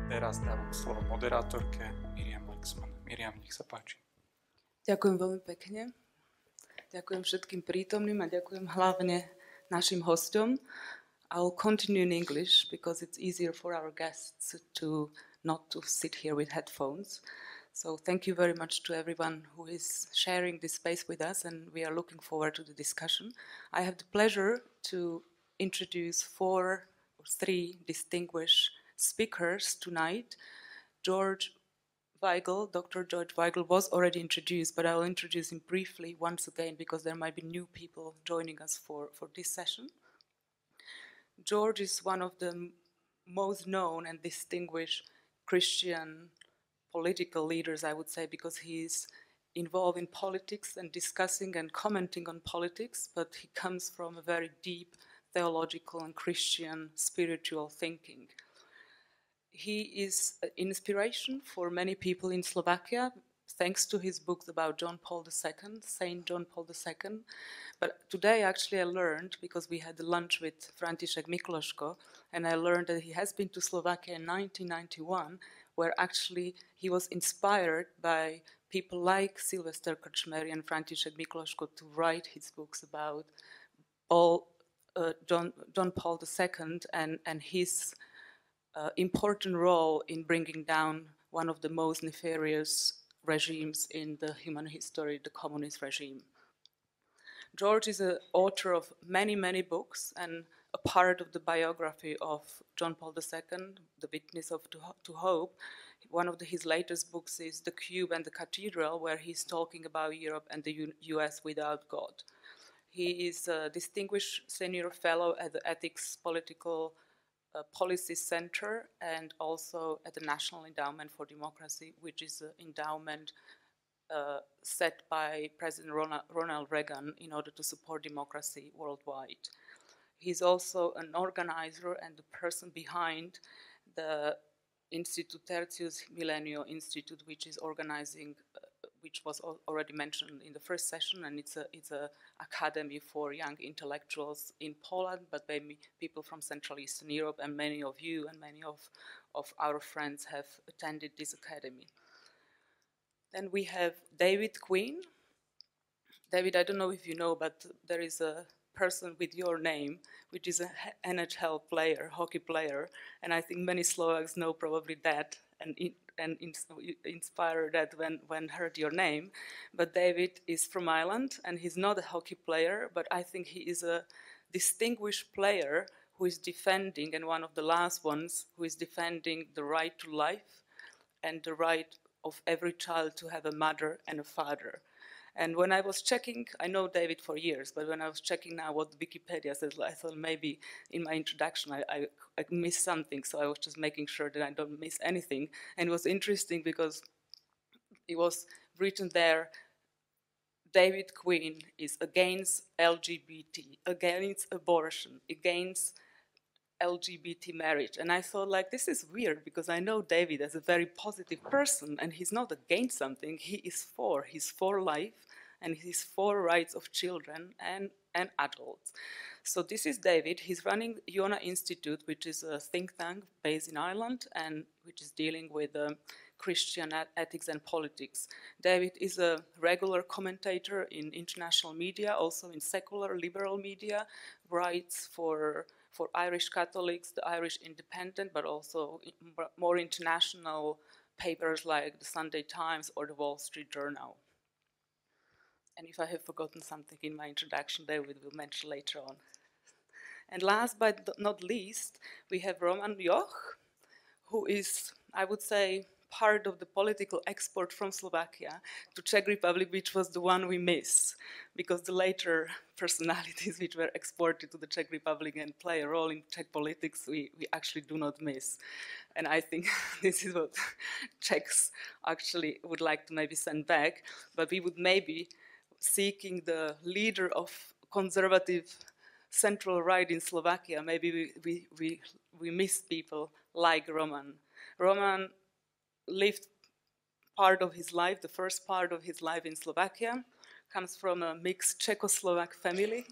Teraz dávam slovo moderátorke Miriam Lexman. Miriam, nech sa páči. Ďakujem veľmi pekne. Ďakujem všetkým prítomným a ďakujem hlavne našim hosťom. I'll continue in English because it's easier for our guests to not to sit here with headphones. So thank you very much to everyone who is sharing this space with us, and we are looking forward to the discussion. I have the pleasure to introduce three distinguished speakers tonight. George Weigel, Dr. George Weigel was already introduced, but I will introduce him briefly once again because there might be new people joining us for this session. George is one of the most known and distinguished Christian political leaders, I would say, because he's involved in politics and discussing and commenting on politics, but he comes from a very deep theological and Christian spiritual thinking. He is an inspiration for many people in Slovakia, thanks to his books about John Paul II, Saint John Paul II. But today, actually, I learned, because we had a lunch with František Mikloško, and I learned that he has been to Slovakia in 1991, where actually he was inspired by people like Sylvester Krčmery and František Mikloško to write his books about John Paul II and his important role in bringing down one of the most nefarious regimes in the human history, the communist regime. George is an author of many, many books, and a part of the biography of John Paul II, The Witness to Hope. One of his latest books is The Cube and the Cathedral, where he's talking about Europe and the US without God. He is a distinguished senior fellow at the Ethics Political Policy Center and also at the National Endowment for Democracy, which is an endowment set by President Ronald Reagan in order to support democracy worldwide. He's also an organizer and the person behind the Institute Tertius Millennio Institute, which is organizing, which was already mentioned in the first session, and it's a academy for young intellectuals in Poland, but maybe people from Central Eastern Europe, and many of you and many of our friends have attended this academy. Then we have David Quinn. David, I don't know if you know, but there is a person with your name, which is an NHL player, hockey player, and I think many Slovaks know probably that and inspired that when heard your name. But David is from Ireland, and he's not a hockey player, but I think he is a distinguished player who is defending, and one of the last ones, who is defending the right to life and the right of every child to have a mother and a father. And when I was checking, I know David for years, but when I was checking now what Wikipedia says, I thought maybe in my introduction I missed something, so I was just making sure that I don't miss anything. And it was interesting because it was written there, David Quinn is against LGBT, against abortion, against LGBT marriage. And I thought, like, this is weird because I know David as a very positive person and he's not against something, he's for life and he's for rights of children and adults. So this is David. He's running Iona Institute, which is a think tank based in Ireland and which is dealing with Christian ethics and politics. David is a regular commentator in international media, also in secular liberal media, writes for Irish Catholics, the Irish Independent, but also more international papers like the Sunday Times or the Wall Street Journal. And if I have forgotten something in my introduction, David will mention later on. And last but not least, we have Roman Joch, who is, I would say, part of the political export from Slovakia to Czech Republic, which was the one we miss, because the later personalities which were exported to the Czech Republic and play a role in Czech politics, we actually do not miss. And I think this is what Czechs actually would like to maybe send back, but we would maybe seeking the leader of conservative central right in Slovakia, maybe we miss people like Roman. Roman lived part of his life, the first part of his life in Slovakia, comes from a mixed Czechoslovak family,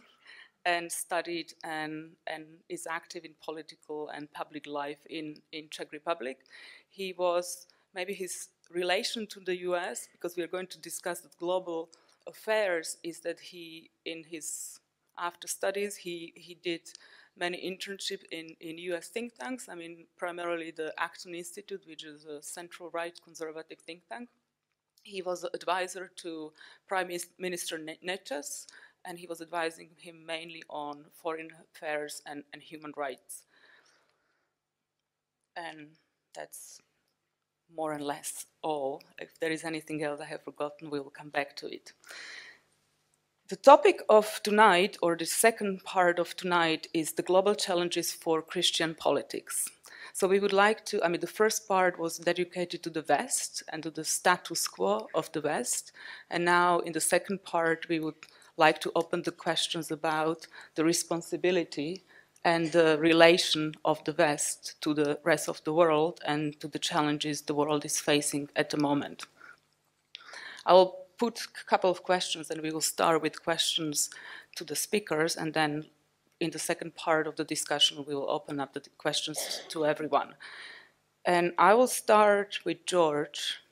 and studied and is active in political and public life in Czech Republic. He was, maybe his relation to the US, because we are going to discuss the global affairs, is that he, in his after studies, he did many internships in US think tanks. I mean, primarily the Acton Institute, which is a central-right conservative think tank. He was an advisor to Prime Minister Neches, and he was advising him mainly on foreign affairs and human rights. And that's more or less all. If there is anything else I have forgotten, we will come back to it. The topic of tonight, or the second part of tonight, is the global challenges for Christian politics. So we would like to, I mean, the first part was dedicated to the West and to the status quo of the West. And now in the second part, we would like to open the questions about the responsibility and the relation of the West to the rest of the world and to the challenges the world is facing at the moment. I will put a couple of questions, and we will start with questions to the speakers, and then in the second part of the discussion, we will open up the questions to everyone. And I will start with George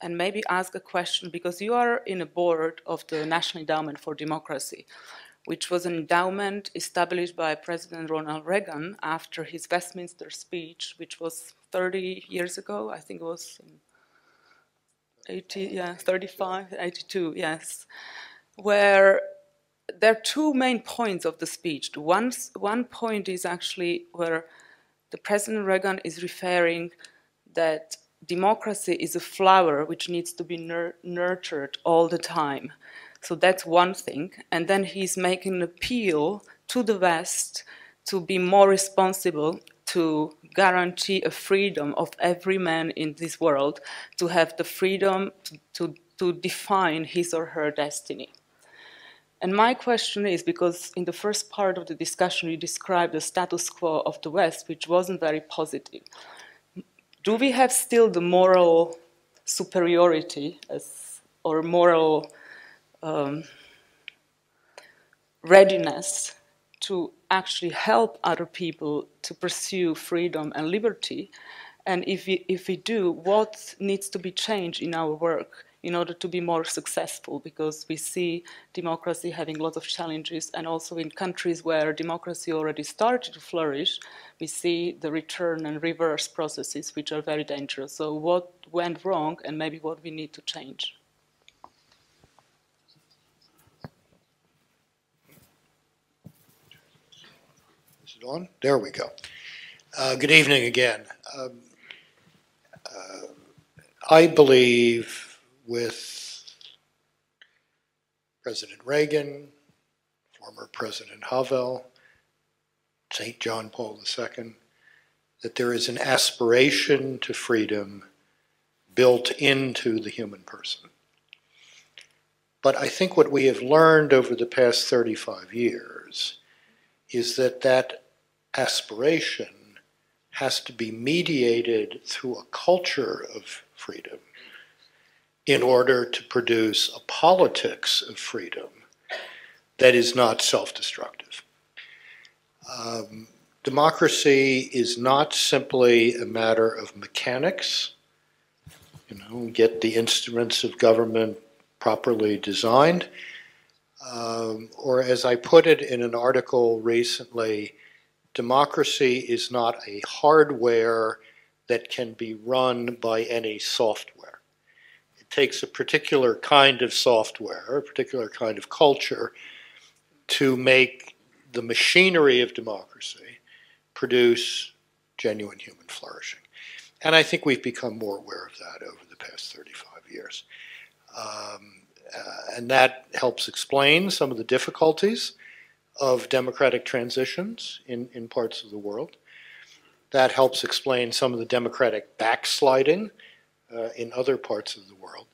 and maybe ask a question, because you are in a board of the National Endowment for Democracy, which was an endowment established by President Ronald Reagan after his Westminster speech, which was 30 years ago. I think it was in 82, yes, where there are two main points of the speech. One point is actually where the President Reagan is referring that democracy is a flower which needs to be nurtured all the time. So that's one thing. And then he's making an appeal to the West to be more responsible, to guarantee a freedom of every man in this world, to have the freedom to define his or her destiny. And my question is, because in the first part of the discussion you described the status quo of the West, which wasn't very positive. Do we have still the moral superiority or moral readiness to actually help other people to pursue freedom and liberty? And if we do, what needs to be changed in our work in order to be more successful? Because we see democracy having lots of challenges, and also in countries where democracy already started to flourish, we see the return and reverse processes, which are very dangerous. So what went wrong, and maybe what we need to change? Is it on? There we go. Good evening again. I believe with President Reagan, former President Havel, St. John Paul II, that there is an aspiration to freedom built into the human person. But I think what we have learned over the past 35 years is that that aspiration has to be mediated through a culture of freedom in order to produce a politics of freedom that is not self-destructive. Democracy is not simply a matter of mechanics, get the instruments of government properly designed, or as I put it in an article recently, democracy is not a hardware that can be run by any software. It takes a particular kind of software, a particular kind of culture, to make the machinery of democracy produce genuine human flourishing. And I think we've become more aware of that over the past 35 years. And that helps explain some of the difficulties of democratic transitions in parts of the world. That helps explain some of the democratic backsliding in other parts of the world.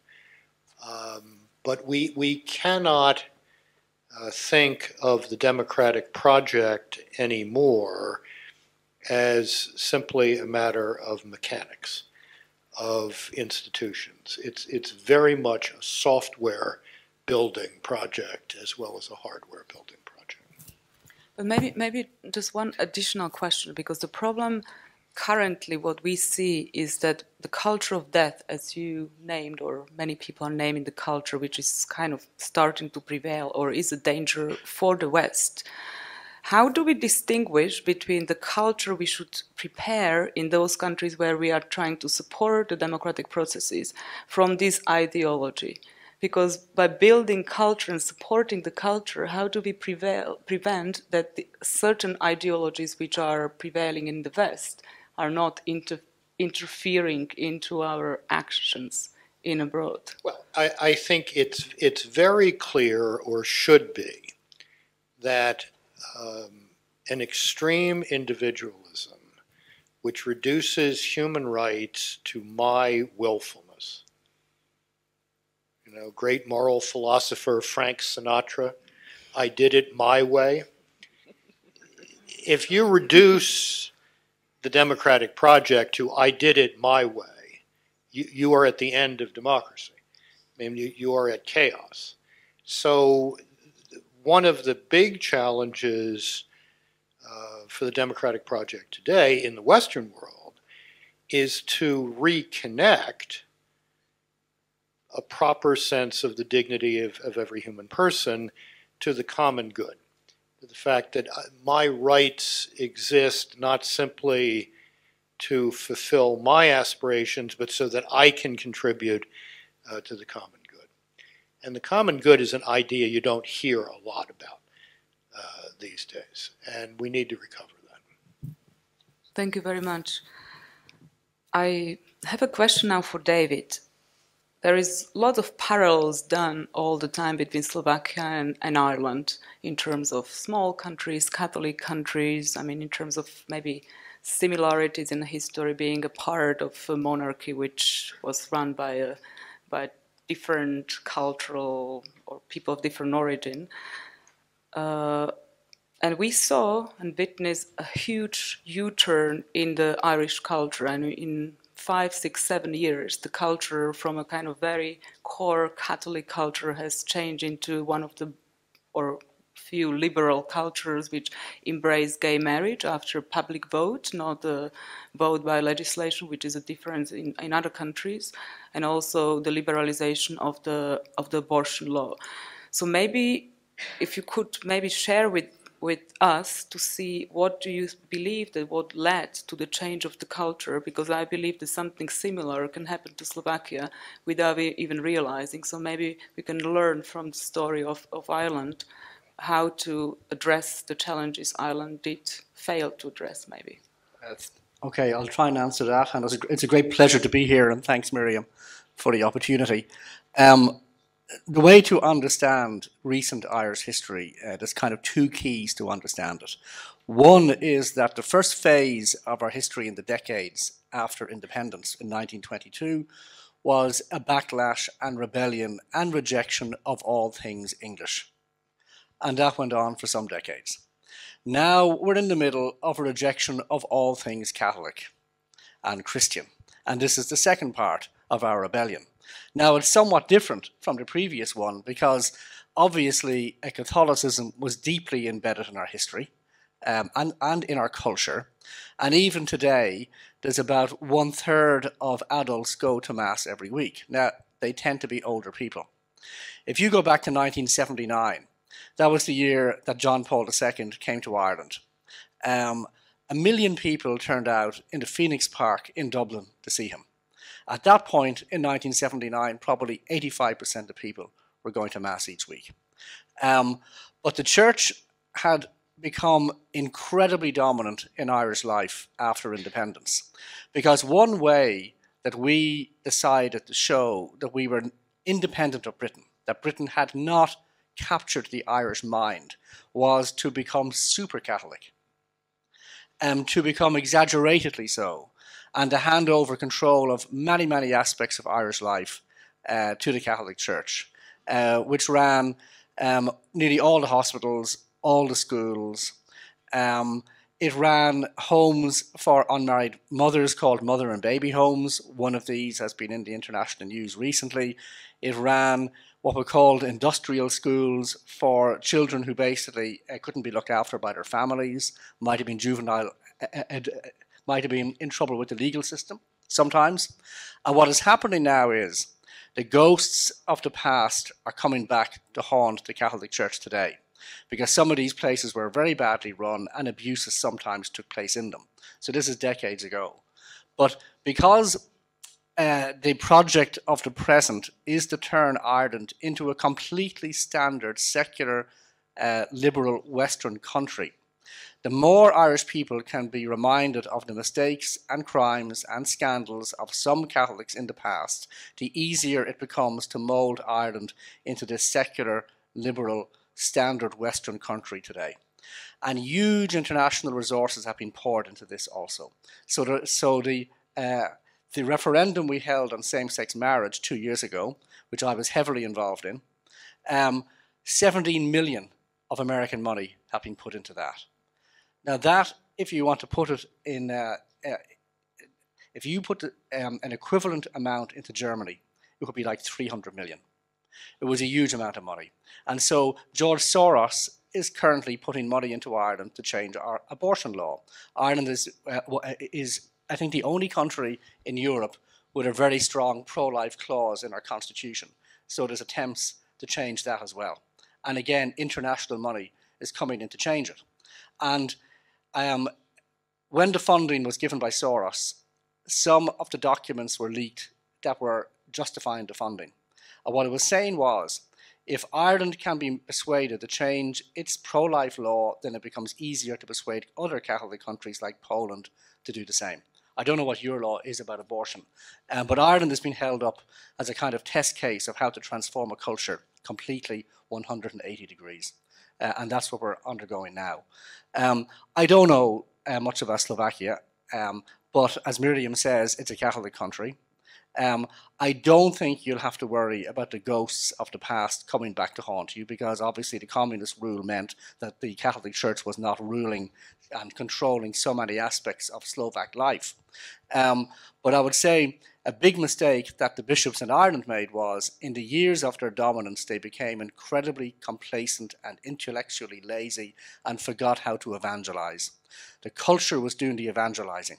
But we cannot think of the democratic project anymore as simply a matter of mechanics, of institutions. It's very much a software building project as well as a hardware building project. But maybe just one additional question, because the problem currently, what we see is that the culture of death, as you named, or many people are naming the culture, which is kind of starting to prevail or is a danger for the West. How do we distinguish between the culture we should prepare in those countries where we are trying to support the democratic processes from this ideology? Because by building culture and supporting the culture, how do we prevent that certain ideologies which are prevailing in the West are not interfering into our actions in abroad? Well, I think it's very clear, or should be, that an extreme individualism which reduces human rights to my willfulness. You know, great moral philosopher Frank Sinatra, I did it my way. If you reduce the democratic project to I did it my way, you are at the end of democracy. I mean, you are at chaos. So one of the big challenges for the democratic project today in the Western world is to reconnect a proper sense of the dignity of every human person to the common good. To the fact that my rights exist not simply to fulfill my aspirations, but so that I can contribute to the common good. And the common good is an idea you don't hear a lot about these days, and we need to recover that. Thank you very much. I have a question now for David. There is a lot of parallels done all the time between Slovakia and Ireland in terms of small countries, Catholic countries, I mean in terms of maybe similarities in history, being a part of a monarchy which was run by different cultural or people of different origin. And we saw and witnessed a huge U-turn in the Irish culture, and in 5, 6, 7 years, the culture from a kind of very core Catholic culture has changed into one of the, or few liberal cultures which embrace gay marriage after public vote, not a vote by legislation, which is a difference in other countries, and also the liberalization of the abortion law. So maybe if you could maybe share with us to see what do you believe that what led to the change of the culture, because I believe that something similar can happen to Slovakia without even realizing. So maybe we can learn from the story of Ireland how to address the challenges Ireland did fail to address, maybe. Okay, I'll try and answer that. And it's a great pleasure to be here, and thanks, Miriam, for the opportunity. The way to understand recent Irish history, there's kind of two keys to understand it. One is that the first phase of our history in the decades after independence in 1922 was a backlash and rebellion and rejection of all things English. And that went on for some decades. Now we're in the middle of a rejection of all things Catholic and Christian. And this is the second part of our rebellion. Now, it's somewhat different from the previous one because obviously Catholicism was deeply embedded in our history and in our culture. And even today, there's about 1/3 of adults go to Mass every week. Now, they tend to be older people. If you go back to 1979, that was the year that John Paul II came to Ireland. 1 million people turned out into Phoenix Park in Dublin to see him. At that point, in 1979, probably 85% of people were going to Mass each week. But the church had become incredibly dominant in Irish life after independence. Because one way that we decided to show that we were independent of Britain, that Britain had not captured the Irish mind, was to become super Catholic. To become exaggerately so, and to hand over control of many, many aspects of Irish life to the Catholic Church, which ran nearly all the hospitals, all the schools. It ran homes for unmarried mothers called mother and baby homes. One of these has been in the international news recently. It ran what were called industrial schools for children who basically couldn't be looked after by their families, might have been juvenile, might have been in trouble with the legal system sometimes. And what is happening now is the ghosts of the past are coming back to haunt the Catholic Church today, because some of these places were very badly run and abuses sometimes took place in them. So this is decades ago. But because the project of the present is to turn Ireland into a completely standard, secular, liberal Western country, the more Irish people can be reminded of the mistakes and crimes and scandals of some Catholics in the past, the easier it becomes to mould Ireland into this secular, liberal, standard Western country today. And huge international resources have been poured into this also. So the referendum we held on same-sex marriage 2 years ago, which I was heavily involved in, 17 million of American money have been put into that. Now that, if you want to put it in, if you put an equivalent amount into Germany, it would be like 300 million. It was a huge amount of money. And so George Soros is currently putting money into Ireland to change our abortion law. Ireland is I think, the only country in Europe with a very strong pro-life clause in our constitution. So there's attempts to change that as well. And again, international money is coming in to change it. And when the funding was given by Soros, some of the documents were leaked that were justifying the funding. And what it was saying was, if Ireland can be persuaded to change its pro-life law, then it becomes easier to persuade other Catholic countries like Poland to do the same. I don't know what your law is about abortion, but Ireland has been held up as a kind of test case of how to transform a culture completely 180 degrees. And that's what we're undergoing now. I don't know much about Slovakia, but as Miriam says, it's a Catholic country. I don't think you'll have to worry about the ghosts of the past coming back to haunt you, because obviously the communist rule meant that the Catholic Church was not ruling and controlling so many aspects of Slovak life. But I would say a big mistake that the bishops in Ireland made was, in the years of their dominance, they became incredibly complacent and intellectually lazy and forgot how to evangelize. The culture was doing the evangelizing.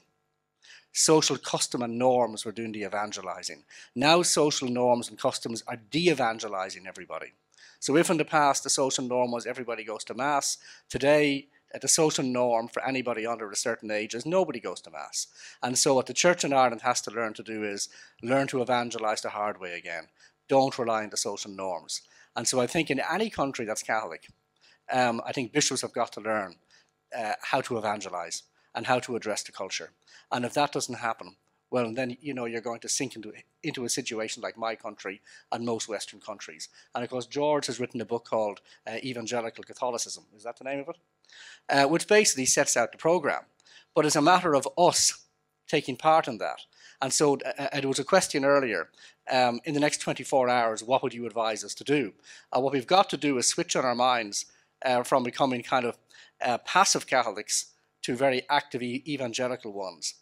Social custom and norms were doing the evangelizing. Now social norms and customs are de-evangelizing everybody. So if in the past the social norm was everybody goes to Mass, today the social norm for anybody under a certain age is nobody goes to Mass. And so what the Church in Ireland has to learn to do is learn to evangelize the hard way again. Don't rely on the social norms. And so I think in any country that's Catholic, I think bishops have got to learn how to evangelize and how to address the culture. And if that doesn't happen, well, then you're going to sink into a situation like my country and most Western countries. And of course, George has written a book called Evangelical Catholicism. Is that the name of it? Which basically sets out the program. But it's a matter of us taking part in that. And so there was a question earlier, in the next 24 hours, what would you advise us to do? What we've got to do is switch on our minds from becoming kind of passive Catholics to very active evangelical ones.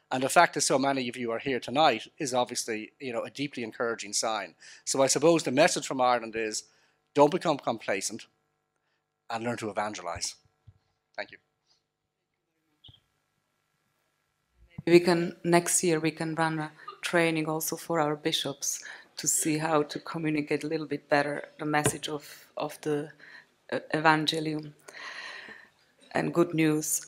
And the fact that so many of you are here tonight is obviously, a deeply encouraging sign. So I suppose the message from Ireland is, don't become complacent and learn to evangelize. Thank you. Maybe next year we can run a training also for our bishops to see how to communicate a little bit better the message of the evangelium and good news.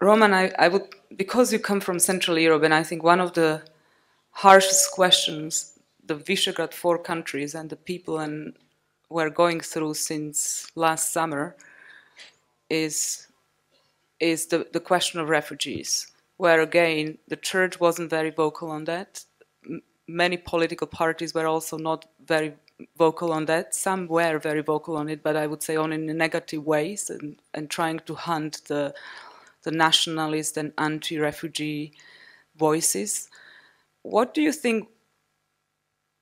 Roman, I would, because you come from Central Europe, and I think one of the harshest questions the Visegrad 4 countries and the people were going through since last summer is the question of refugees, where again the church wasn't very vocal on that. Many political parties were also not very vocal on that. Some were very vocal on it, but I would say only in negative ways and trying to hunt the nationalist and anti-refugee voices. What do you think,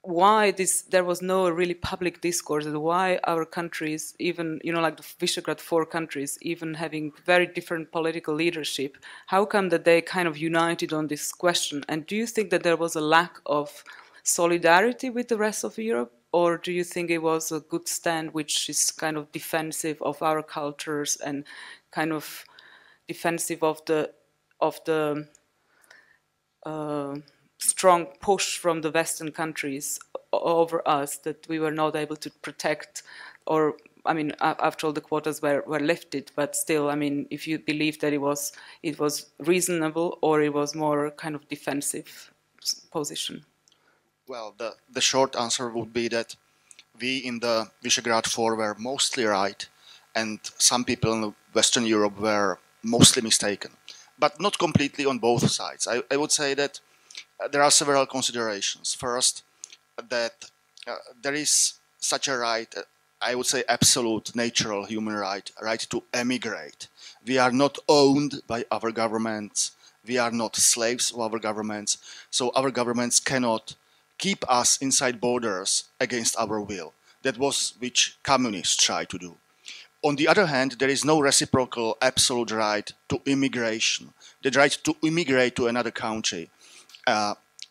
why there was no really public discourse, and why our countries, even, like the Visegrad 4 countries, even having very different political leadership, how come that they kind of united on this question? And do you think that there was a lack of solidarity with the rest of Europe or do you think it was a good stand which is kind of defensive of our cultures and kind of defensive of the strong push from the Western countries over us, that we were not able to protect? Or, I mean, after all, the quotas were lifted, but still, I mean, if you believe that it was reasonable, or it was more kind of defensive position? Well, the short answer would be that we in the Visegrad Four were mostly right, and some people in Western Europe were mostly mistaken, but not completely on both sides. I would say that there are several considerations. First, that there is such a right, I would say absolute natural human right to emigrate. We are not owned by our governments. We are not slaves of our governments. So our governments cannot keep us inside borders against our will. That was which communists tried to do. On the other hand, there is no reciprocal absolute right to immigration. The right to immigrate to another country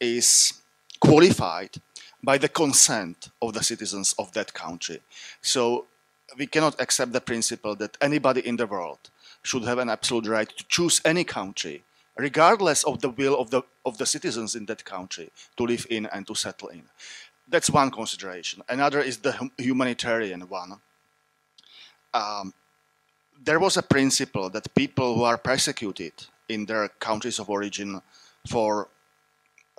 is qualified by the consent of the citizens of that country. So we cannot accept the principle that anybody in the world should have an absolute right to choose any country, regardless of the will of the citizens in that country to live in and to settle in. That's one consideration. Another is the humanitarian one. There was a principle that people who are persecuted in their countries of origin for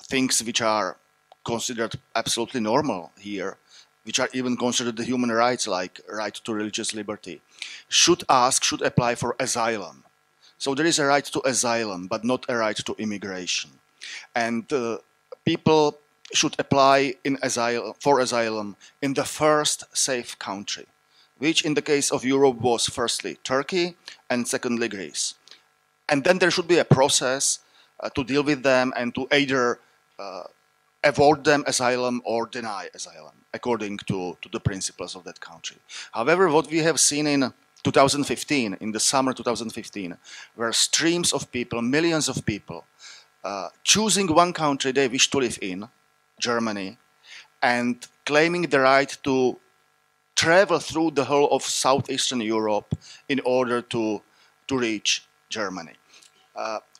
things which are considered absolutely normal here, which are even considered the human rights, like right to religious liberty, should apply for asylum. So there is a right to asylum, but not a right to immigration. And people should apply for asylum in the first safe country, which in the case of Europe was firstly Turkey and secondly Greece. And then there should be a process to deal with them and to either award them asylum or deny asylum, according to the principles of that country. However, what we have seen in 2015, in the summer 2015, were streams of people, millions of people, choosing one country they wish to live in, Germany, and claiming the right to travel through the whole of Southeastern Europe in order to reach Germany.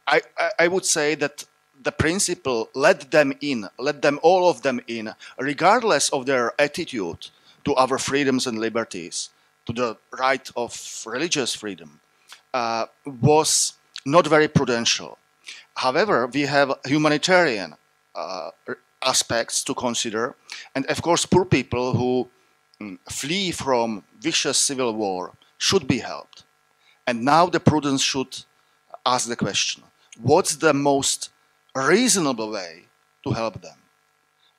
I would say that the principle, let them in, let them, all of them in, regardless of their attitude to our freedoms and liberties, to the right of religious freedom, was not very prudential. However, we have humanitarian aspects to consider, and of course poor people who flee from vicious civil war should be helped. And now the prudence should ask the question, what's the most reasonable way to help them?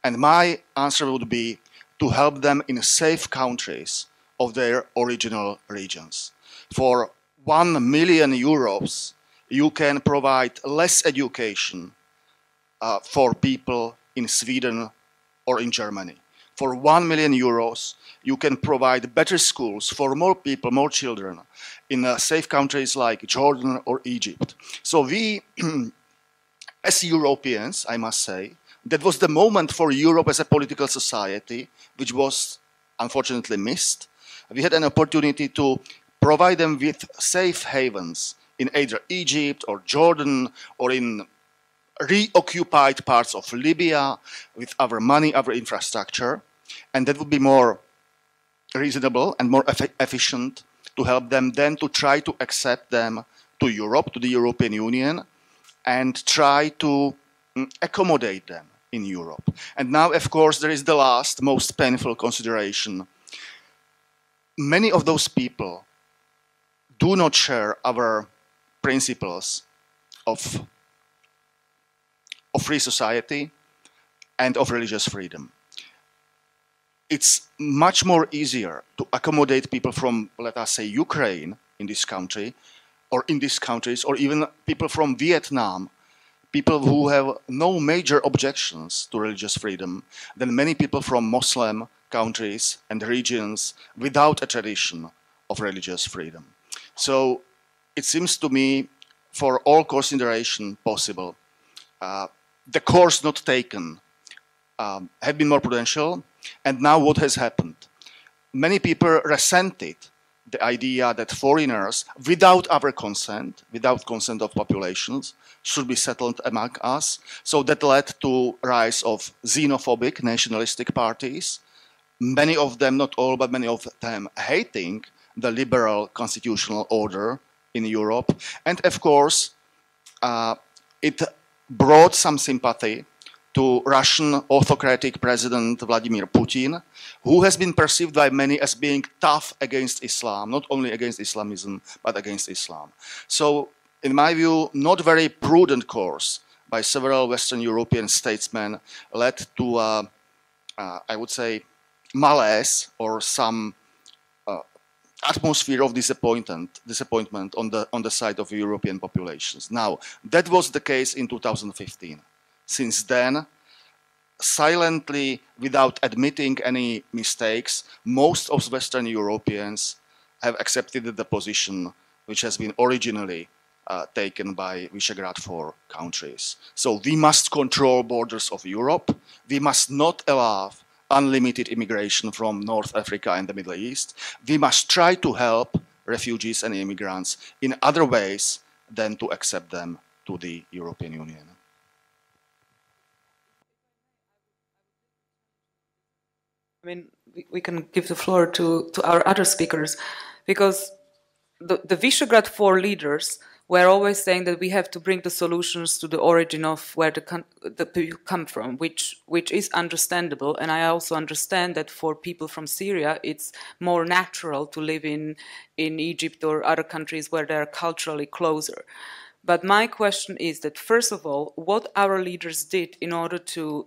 And my answer would be to help them in safe countries of their original regions. For 1 million euros, you can provide less education for people in Sweden or in Germany. For 1 million euros, you can provide better schools for more people, more children, in safe countries like Jordan or Egypt. So we, as Europeans, I must say, that was the moment for Europe as a political society, which was unfortunately missed. We had an opportunity to provide them with safe havens in either Egypt or Jordan or in reoccupied parts of Libya with our money, our infrastructure. And that would be more reasonable and more efficient to help them than to try to accept them to Europe, to the European Union, and try to accommodate them in Europe. And now, of course, there is the last, most painful consideration. Many of those people do not share our principles of free society and of religious freedom. It's much more easier to accommodate people from, let us say, Ukraine in this country, or in these countries, or even people from Vietnam, people who have no major objections to religious freedom, than many people from Muslim countries and regions without a tradition of religious freedom. So it seems to me, for all consideration possible, the course not taken have been more prudential. And now what has happened? Many people resented the idea that foreigners, without our consent, without consent of populations, should be settled among us. So that led to rise of xenophobic, nationalistic parties. Many of them, not all, but many of them hating the liberal constitutional order in Europe. And of course, it brought some sympathy to Russian autocratic President Vladimir Putin, who has been perceived by many as being tough against Islam, not only against Islamism, but against Islam. So, in my view, not very prudent course by several Western European statesmen led to, I would say, malaise or some atmosphere of disappointment on the side of European populations. Now, that was the case in 2015. Since then, silently, without admitting any mistakes, most of Western Europeans have accepted the position which has been originally taken by Visegrad 4 countries. So we must control borders of Europe. We must not allow unlimited immigration from North Africa and the Middle East. We must try to help refugees and immigrants in other ways than to accept them to the European Union. I mean, we can give the floor to our other speakers, because the Visegrad 4 leaders were always saying that we have to bring the solutions to the origin of where the people come from, which is understandable. And I also understand that for people from Syria, it's more natural to live in Egypt or other countries where they're culturally closer. But my question is that, first of all, what our leaders did in order to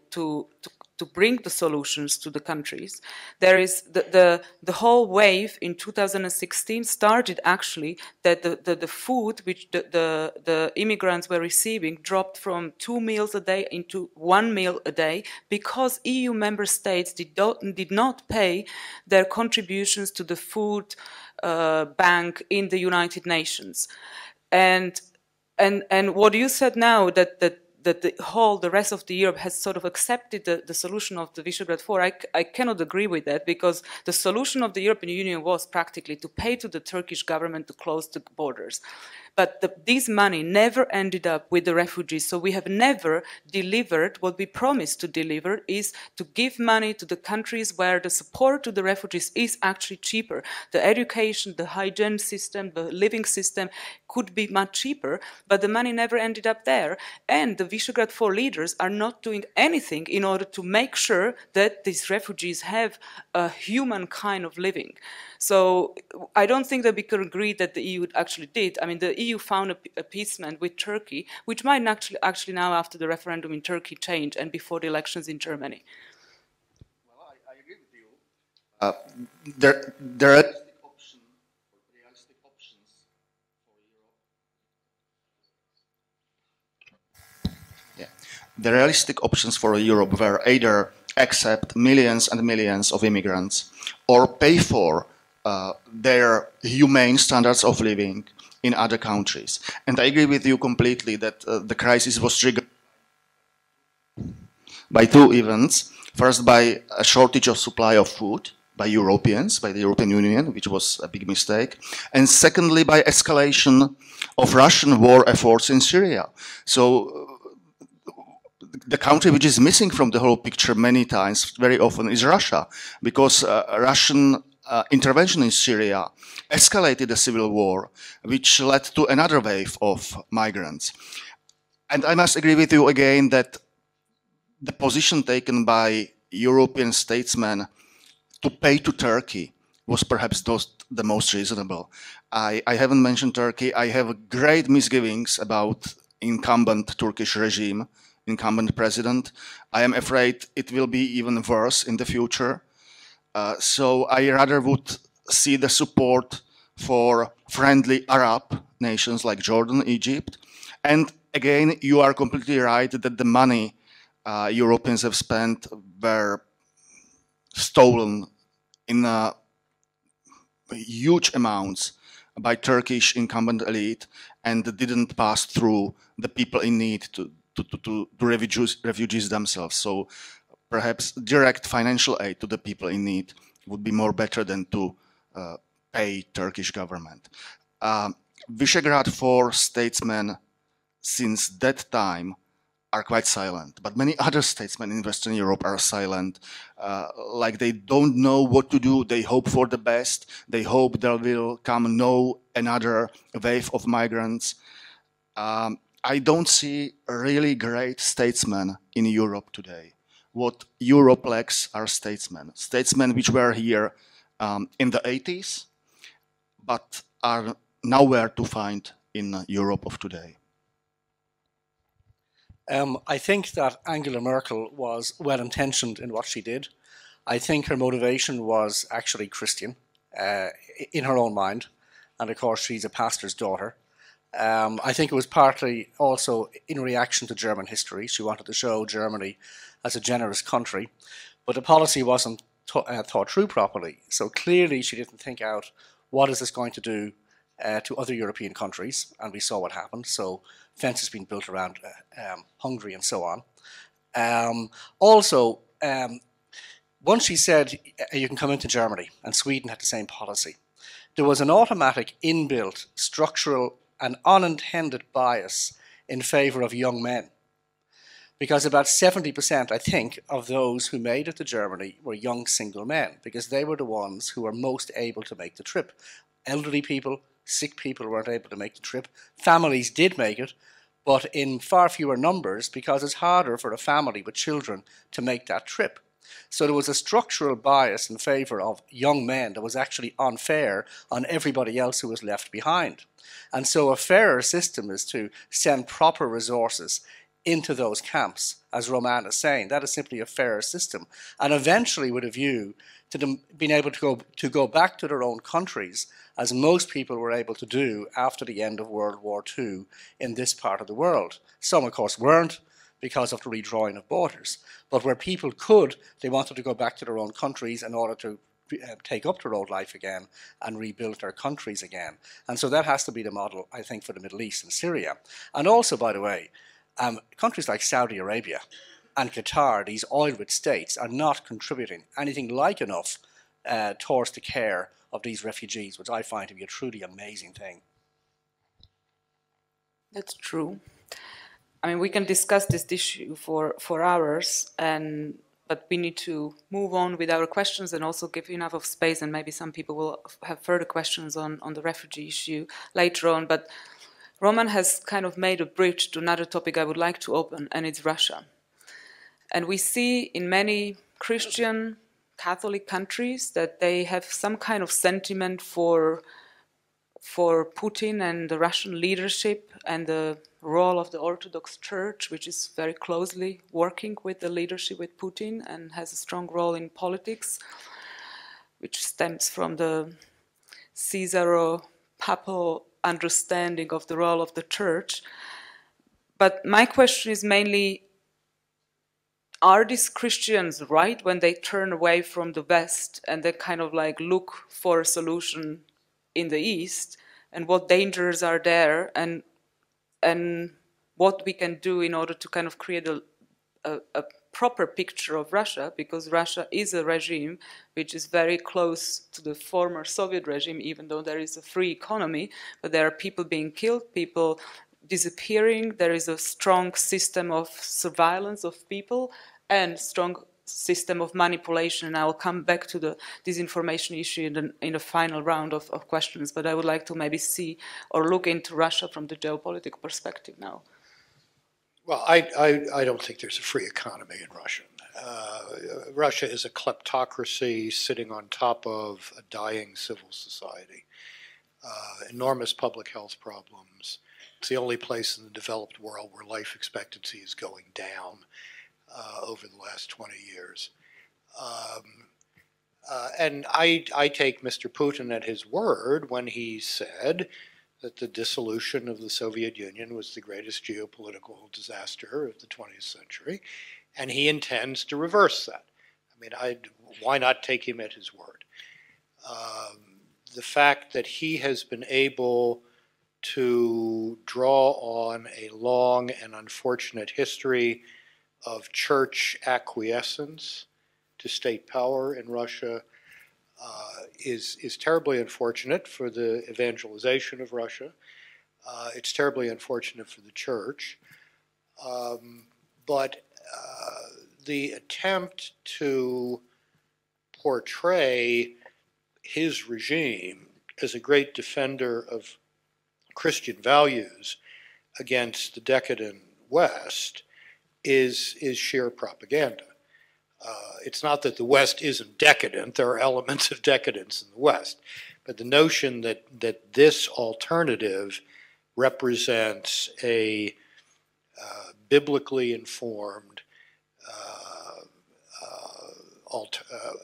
bring the solutions to the countries. There is the whole wave in 2016 started actually that the food which the immigrants were receiving dropped from 2 meals a day into 1 meal a day, because EU member states did not pay their contributions to the food bank in the United Nations. And what you said now, that the rest of the Europe has sort of accepted the solution of the Visegrad 4, I cannot agree with that, because the solution of the European Union was practically to pay to the Turkish government to close the borders. But this money never ended up with the refugees, so we have never delivered what we promised to deliver, is to give money to the countries where the support to the refugees is actually cheaper. The education, the hygiene system, the living system could be much cheaper, but the money never ended up there. And the Visegrad 4 leaders are not doing anything in order to make sure that these refugees have a human kind of living. So I don't think that we can agree that the EU actually did. I mean, the EU found a appeasement with Turkey, which might actually now, after the referendum in Turkey, change, and before the elections in Germany. Well, I agree with you. There are realistic options for Europe. Yeah. The realistic options for Europe were either accept millions and millions of immigrants or pay for their humane standards of living in other countries. And I agree with you completely that the crisis was triggered by two events. First, by a shortage of supply of food by Europeans, by the European Union, which was a big mistake. And secondly, by escalation of Russian war efforts in Syria. So the country which is missing from the whole picture many times, very often, is Russia, because Russian intervention in Syria escalated the civil war, which led to another wave of migrants. And I must agree with you again that the position taken by European statesmen to pay to Turkey was perhaps the most reasonable. I haven't mentioned Turkey. I have great misgivings about incumbent Turkish regime, incumbent president. I am afraid it will be even worse in the future. So I rather would see the support for friendly Arab nations like Jordan, Egypt. And again, you are completely right that the money Europeans have spent were stolen in huge amounts by Turkish incumbent elite and didn't pass through the people in need to refugees themselves. So perhaps direct financial aid to the people in need would be more better than to pay Turkish government. Visegrad 4 statesmen since that time are quite silent, but many other statesmen in Western Europe are silent, like they don't know what to do, they hope for the best, they hope there will come another wave of migrants. I don't see really great statesmen in Europe today. What Europe lacks are statesmen which were here in the 80s, but are nowhere to find in Europe of today. I think that Angela Merkel was well-intentioned in what she did. I think her motivation was actually Christian in her own mind. And of course, she's a pastor's daughter. I think it was partly also in reaction to German history. She wanted to show Germany as a generous country, but the policy wasn't thought through properly. So clearly she didn't think out what is this going to do to other European countries, and we saw what happened. So fences being built around Hungary and so on. Also, once she said you can come into Germany, and Sweden had the same policy, there was an automatic inbuilt structural and unintended bias in favour of young men. Because about 70%, I think, of those who made it to Germany were young single men, because they were the ones who were most able to make the trip. Elderly people, sick people weren't able to make the trip. Families did make it, but in far fewer numbers, because it's harder for a family with children to make that trip. So there was a structural bias in favour of young men that was actually unfair on everybody else who was left behind. And so a fairer system is to send proper resources into those camps, as Roman is saying. That is simply a fairer system. And eventually with a view to them being able to go back to their own countries, as most people were able to do after the end of World War II in this part of the world. Some, of course, weren't because of the redrawing of borders. But where people could, they wanted to go back to their own countries in order to take up their old life again and rebuild their countries again. And so that has to be the model, I think, for the Middle East and Syria. And also, by the way, countries like Saudi Arabia and Qatar, these oil-rich states, are not contributing anything like enough towards the care of these refugees, which I find to be a truly amazing thing. That's true. I mean, we can discuss this issue for hours, but we need to move on with our questions and also give enough of space, and maybe some people will have further questions on the refugee issue later on. But Roman has kind of made a bridge to another topic I would like to open, and it's Russia. And we see in many Christian, Catholic countries that they have some kind of sentiment for Putin and the Russian leadership and the role of the Orthodox Church, which is very closely working with the leadership with Putin and has a strong role in politics, which stems from the Caesaro-Papal understanding of the role of the Church. But my question is mainly, are these Christians right when they turn away from the West and they kind of like look for a solution in the East, and what dangers are there, and what we can do in order to kind of create a proper picture of Russia, because Russia is a regime which is very close to the former Soviet regime, even though there is a free economy, but there are people being killed, people disappearing, there is a strong system of surveillance of people and strong system of manipulation. And I will come back to the disinformation issue in a final round of questions, but I would like to maybe see or look into Russia from the geopolitical perspective now. Well, I don't think there's a free economy in Russia. Russia is a kleptocracy sitting on top of a dying civil society. Enormous public health problems. It's the only place in the developed world where life expectancy is going down over the last 20 years. And I take Mr. Putin at his word when he said that the dissolution of the Soviet Union was the greatest geopolitical disaster of the 20th century, and he intends to reverse that. I mean, why not take him at his word? The fact that he has been able to draw on a long and unfortunate history of church acquiescence to state power in Russia is terribly unfortunate for the evangelization of Russia. It's terribly unfortunate for the church. But the attempt to portray his regime as a great defender of Christian values against the decadent West is sheer propaganda. It's not that the West isn't decadent. There are elements of decadence in the West. But the notion that this alternative represents a biblically informed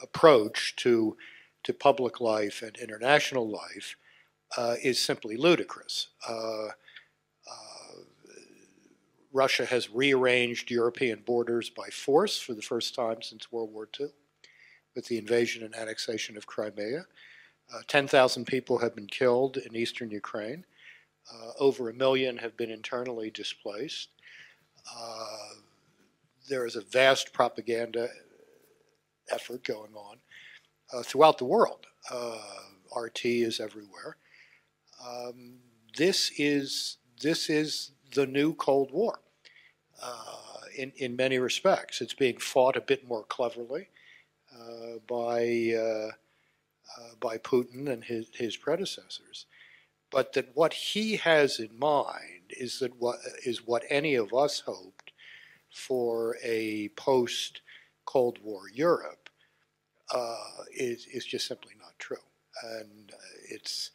approach to public life and international life is simply ludicrous. Russia has rearranged European borders by force for the first time since World War II with the invasion and annexation of Crimea. 10,000 people have been killed in eastern Ukraine. Over 1 million have been internally displaced. There is a vast propaganda effort going on throughout the world. RT is everywhere. This is the new Cold War in many respects. It's being fought a bit more cleverly by Putin and his predecessors. But that what he has in mind is what any of us hoped for a post-Cold War Europe is just simply not true, and it's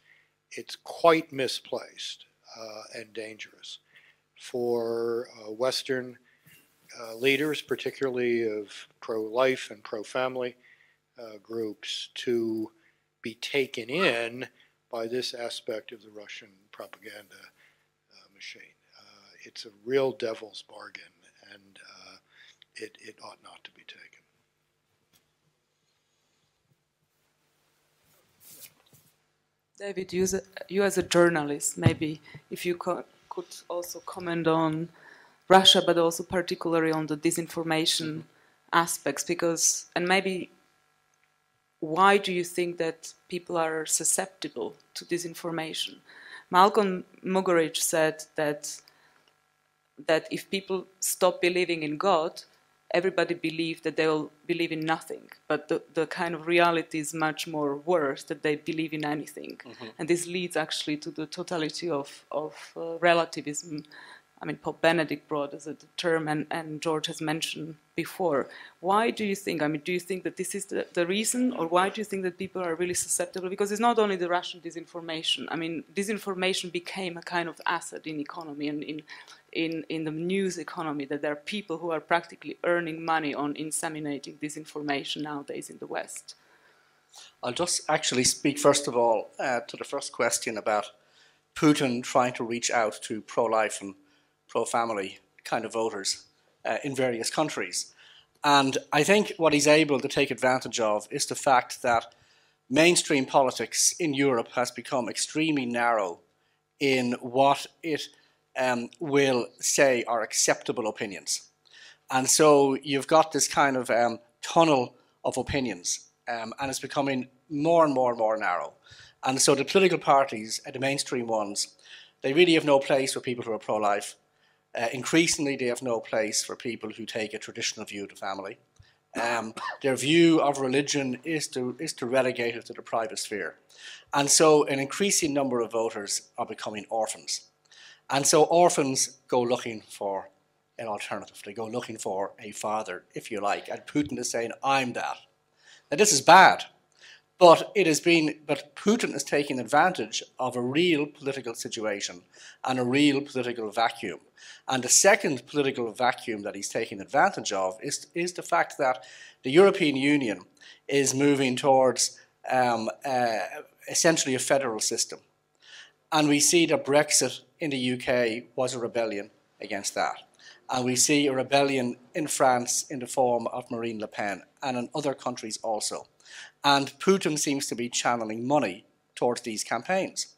quite misplaced and dangerous for Western leaders, particularly of pro-life and pro-family groups, to be taken in by this aspect of the Russian propaganda machine. It's a real devil's bargain, and it ought not to be taken. David, you as a journalist, maybe if you could also comment on Russia, but also particularly on the disinformation aspects, because, and maybe why do you think that people are susceptible to disinformation? Malcolm Muggeridge said that if people stop believing in God, everybody believes that they will believe in nothing. But the kind of reality is much more worse, that they believe in anything. Mm-hmm. And this leads actually to the totality of relativism. I mean, Pope Benedict brought as a term, and George has mentioned before. Why do you think, I mean, do you think that this is the reason, or why do you think that people are really susceptible? Because it's not only the Russian disinformation. I mean, disinformation became a kind of asset in economy and in the news economy, that there are people who are practically earning money on inseminating disinformation nowadays in the West. I'll just actually speak, first of all, to the first question about Putin trying to reach out to pro-life and pro-family kind of voters in various countries. And I think what he's able to take advantage of is the fact that mainstream politics in Europe has become extremely narrow in what it will say are acceptable opinions. And so you've got this kind of tunnel of opinions, and it's becoming more and more and more narrow. And so the political parties, the mainstream ones, they really have no place for people who are pro-life. Increasingly, they have no place for people who take a traditional view to family. Their view of religion is to relegate it to the private sphere. And so an increasing number of voters are becoming orphans. And so orphans go looking for an alternative. They go looking for a father, if you like. And Putin is saying, I'm that. Now, this is bad. But Putin is taking advantage of a real political situation and a real political vacuum. And the second political vacuum that he's taking advantage of is the fact that the European Union is moving towards essentially a federal system. And we see that Brexit in the UK was a rebellion against that. And we see a rebellion in France in the form of Marine Le Pen, and in other countries also. And Putin seems to be channeling money towards these campaigns.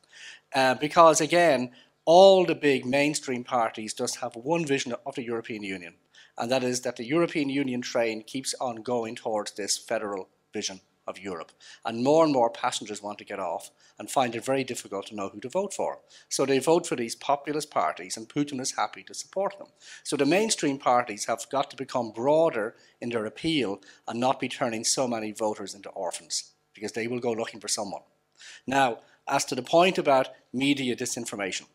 Because, again, all the big mainstream parties just have one vision of the European Union. and that is that the European Union train keeps on going towards this federal vision of Europe. And more passengers want to get off and find it very difficult to know who to vote for. So they vote for these populist parties, and Putin is happy to support them. So the mainstream parties have got to become broader in their appeal and not be turning so many voters into orphans, because they will go looking for someone. Now, as to the point about media disinformation,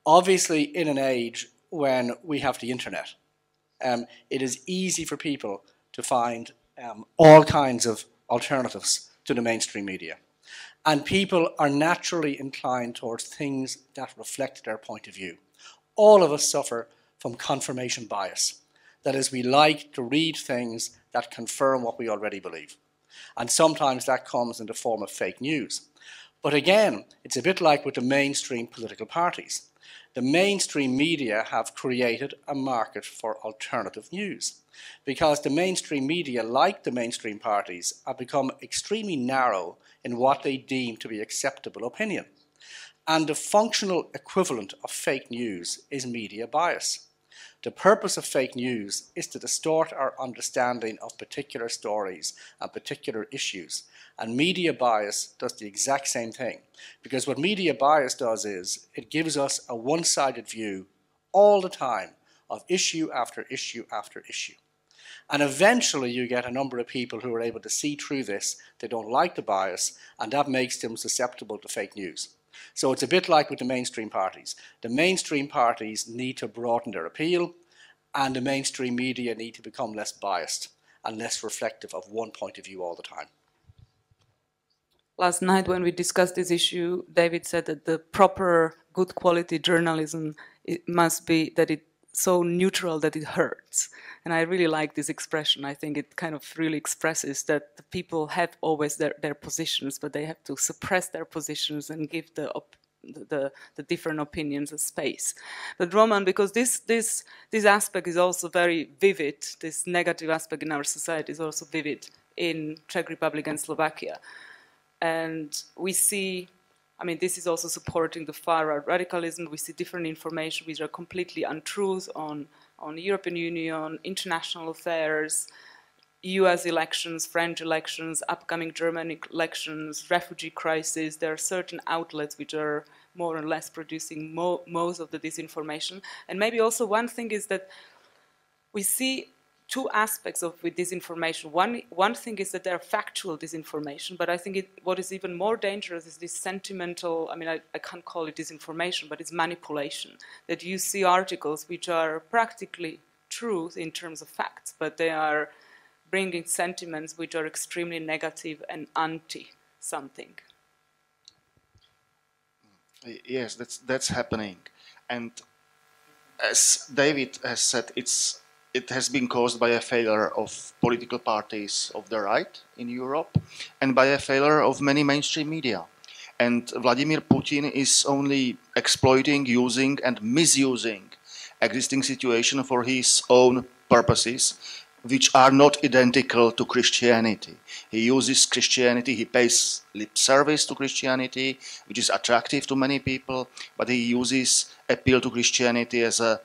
obviously in an age when we have the internet, it is easy for people to find all kinds of alternatives to the mainstream media. And people are naturally inclined towards things that reflect their point of view. All of us suffer from confirmation bias. That is, we like to read things that confirm what we already believe. And sometimes that comes in the form of fake news. But again, it's a bit like with the mainstream political parties. The mainstream media have created a market for alternative news, because the mainstream media, like the mainstream parties, have become extremely narrow in what they deem to be acceptable opinion. And the functional equivalent of fake news is media bias. The purpose of fake news is to distort our understanding of particular stories and particular issues. And media bias does the exact same thing. Because what media bias does is it gives us a one-sided view all the time of issue after issue after issue. And eventually you get a number of people who are able to see through this. They don't like the bias, and that makes them susceptible to fake news. So it's a bit like with the mainstream parties. The mainstream parties need to broaden their appeal, and the mainstream media need to become less biased and less reflective of one point of view all the time. Last night when we discussed this issue, David said that the proper good quality journalism, it must be that it's so neutral that it hurts. And I really like this expression. I think it kind of really expresses that the people have always their positions, but they have to suppress their positions and give the different opinions a space. But Roman, because this aspect is also very vivid, this negative aspect in our society is also vivid in Czech Republic and Slovakia. And we see, I mean, this is also supporting the far-right radicalism. We see different information which are completely untruths on European Union, international affairs, US elections, French elections, upcoming German elections, refugee crisis. There are certain outlets which are more or less producing most of the disinformation. And maybe also one thing is that we see two aspects of with disinformation. One thing is that there are factual disinformation, but I think what is even more dangerous is this sentimental, I mean, I can't call it disinformation, but it's manipulation. That you see articles which are practically truth in terms of facts, but they are bringing sentiments which are extremely negative and anti-something. Yes, that's happening. And as David has said, it has been caused by a failure of political parties of the right in Europe and by a failure of many mainstream media. And Vladimir Putin is only exploiting, using and misusing existing situation for his own purposes, which are not identical to Christianity. He uses Christianity, he pays lip service to Christianity, which is attractive to many people, but he uses appeal to Christianity as a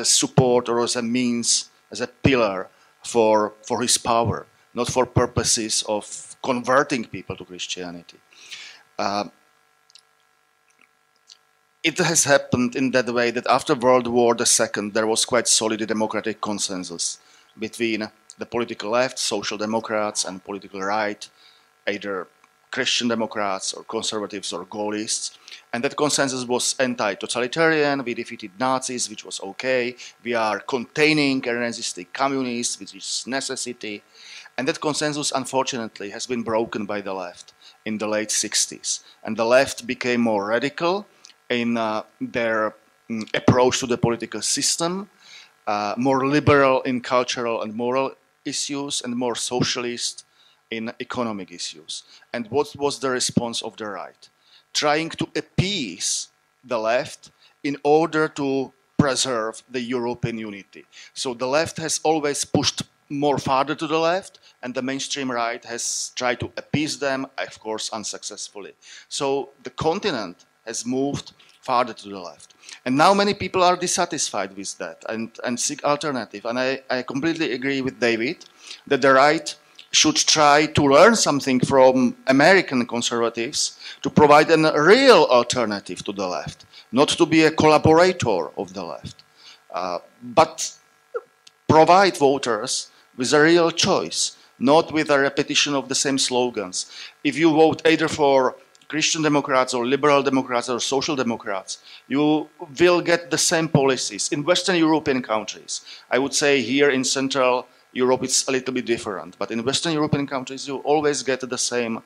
support or as a means, as a pillar for his power, not for purposes of converting people to Christianity. It has happened in that way that after World War II there was quite solid democratic consensus between the political left, social democrats, and political right, either Christian Democrats or conservatives or Gaullists. And that consensus was anti-totalitarian. We defeated Nazis, which was okay. We are containing and resisting communists, which is necessity. And that consensus, unfortunately, has been broken by the left in the late 60s. And the left became more radical in their approach to the political system, more liberal in cultural and moral issues, and more socialist in economic issues. And what was the response of the right? Trying to appease the left in order to preserve the European unity. So the left has always pushed more farther to the left, and the mainstream right has tried to appease them, of course unsuccessfully. So the continent has moved farther to the left. And now many people are dissatisfied with that and seek alternative. And I completely agree with David that the right should try to learn something from American conservatives to provide a real alternative to the left, not to be a collaborator of the left, but provide voters with a real choice, not with a repetition of the same slogans. If you vote either for Christian Democrats or Liberal Democrats or Social Democrats, you will get the same policies. In Western European countries, I would say here in Central Europe it's a little bit different, but in Western European countries you always get the same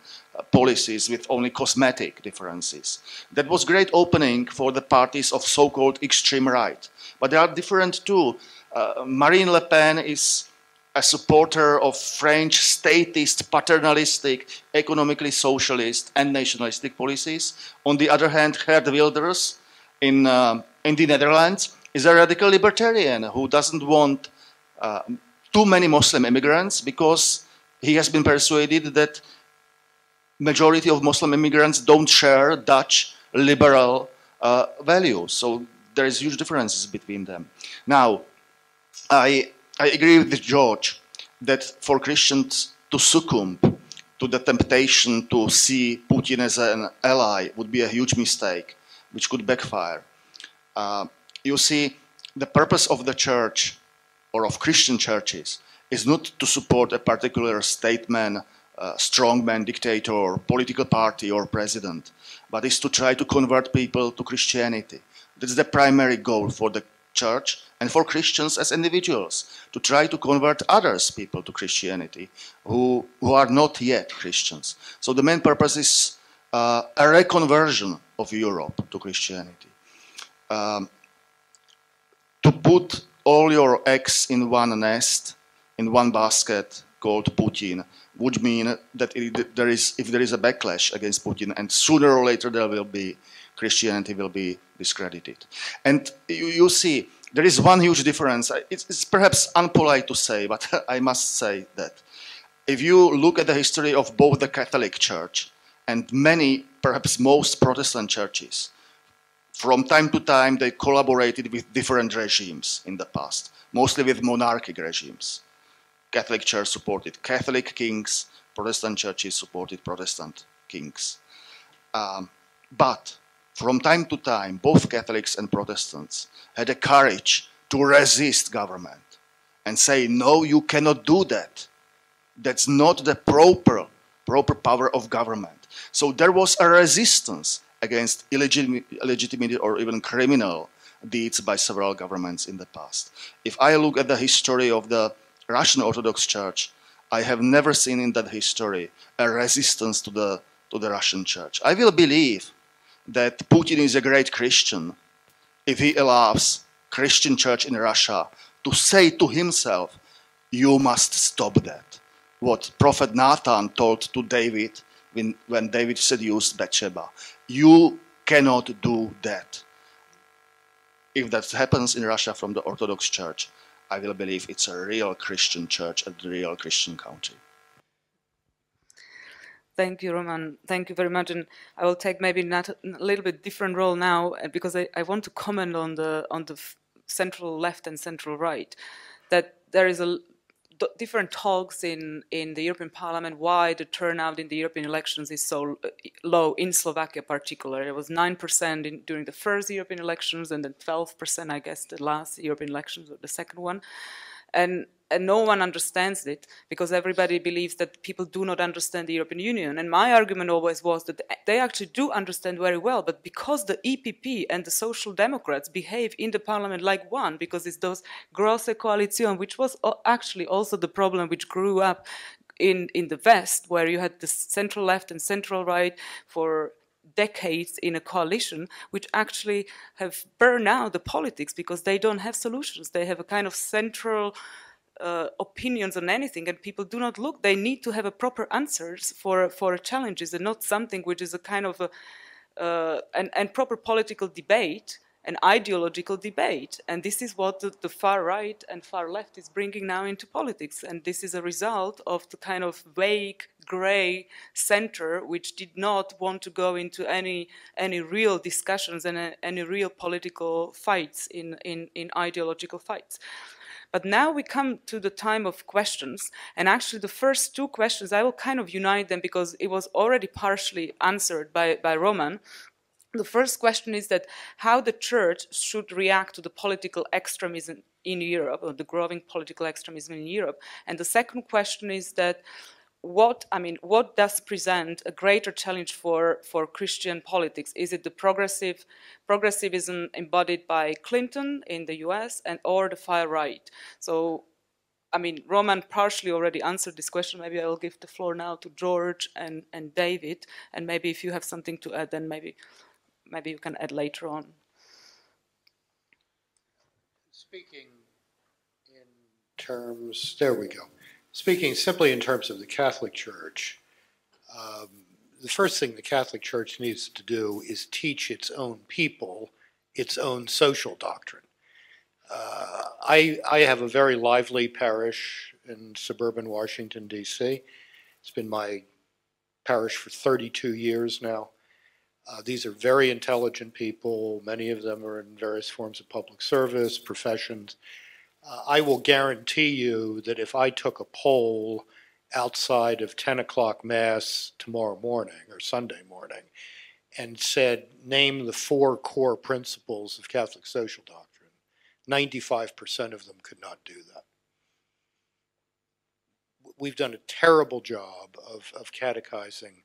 policies with only cosmetic differences. That was great opening for the parties of so-called extreme right, but they are different too. Marine Le Pen is a supporter of French statist, paternalistic, economically socialist and nationalistic policies. On the other hand, Geert Wilders in the Netherlands is a radical libertarian who doesn't want too many Muslim immigrants because he has been persuaded that majority of Muslim immigrants don't share Dutch liberal values. So there is huge differences between them. Now, I agree with George that for Christians to succumb to the temptation to see Putin as an ally would be a huge mistake, which could backfire. You see, the purpose of the church or of Christian churches is not to support a particular statesman, strongman, dictator, political party or president, but is to try to convert people to Christianity. That's the primary goal for the church and for Christians as individuals, to try to convert others people to Christianity who are not yet Christians. So the main purpose is a reconversion of Europe to Christianity. To put all your eggs in one nest, in one basket called Putin, would mean that if there is a backlash against Putin, and sooner or later there will be, Christianity will be discredited. And you see, there is one huge difference. It's perhaps unpolite to say, but I must say that. If you look at the history of both the Catholic Church and many, perhaps most Protestant churches, from time to time they collaborated with different regimes in the past, mostly with monarchic regimes. Catholic Church supported Catholic kings, Protestant churches supported Protestant kings. But from time to time, both Catholics and Protestants had the courage to resist government and say, no, you cannot do that. That's not the proper power of government. So there was a resistance against illegitimate or even criminal deeds by several governments in the past. If I look at the history of the Russian Orthodox Church, I have never seen in that history a resistance to the Russian Church. I will believe that Putin is a great Christian if he allows Christian Church in Russia to say to himself, you must stop that. What Prophet Nathan told to David when David seduced Bathsheba. You cannot do that. If that happens in Russia from the Orthodox Church, I will believe it's a real Christian church and a real Christian country. Thank you, Roman. Thank you very much. And I will take maybe a little bit different role now, because I want to comment on the central left and central right. That there is different talks in the European Parliament why the turnout in the European elections is so low, in Slovakia particularly. It was 9% during the first European elections, and then 12%, I guess, the last European elections, or the second one. And no one understands it, because everybody believes that people do not understand the European Union. And my argument always was that they actually do understand very well, but because the EPP and the Social Democrats behave in the parliament like one, because it's those grosse coalition, which was actually also the problem which grew up in the West, where you had the central left and central right for decades in a coalition, which actually have burned out the politics because they don't have solutions. They have a kind of central opinions on anything, and people do not look. They need to have a proper answers for challenges, and not something which is a kind of and proper political debate, an ideological debate. And this is what the far right and far left is bringing now into politics. And this is a result of the kind of vague gray center which did not want to go into any real discussions and any real political fights in ideological fights. But now we come to the time of questions, and actually the first two questions, I will kind of unite them because it was already partially answered by Roman. The first question is that how the church should react to the political extremism in Europe, or the growing political extremism in Europe. And the second question is that what does present a greater challenge for Christian politics? Is it the progressivism embodied by Clinton in the US or the far right? So, I mean, Roman partially already answered this question. Maybe I will give the floor now to George and David, and maybe if you have something to add, then maybe you can add later on. Speaking in terms, there we go. Speaking simply in terms of the Catholic Church, the first thing the Catholic Church needs to do is teach its own people its own social doctrine. I have a very lively parish in suburban Washington, D.C. It's been my parish for 32 years now. These are very intelligent people. Many of them are in various forms of public service, professions. I will guarantee you that if I took a poll outside of 10 o'clock Mass tomorrow morning or Sunday morning and said, name the 4 core principles of Catholic social doctrine, 95% of them could not do that. We've done a terrible job of catechizing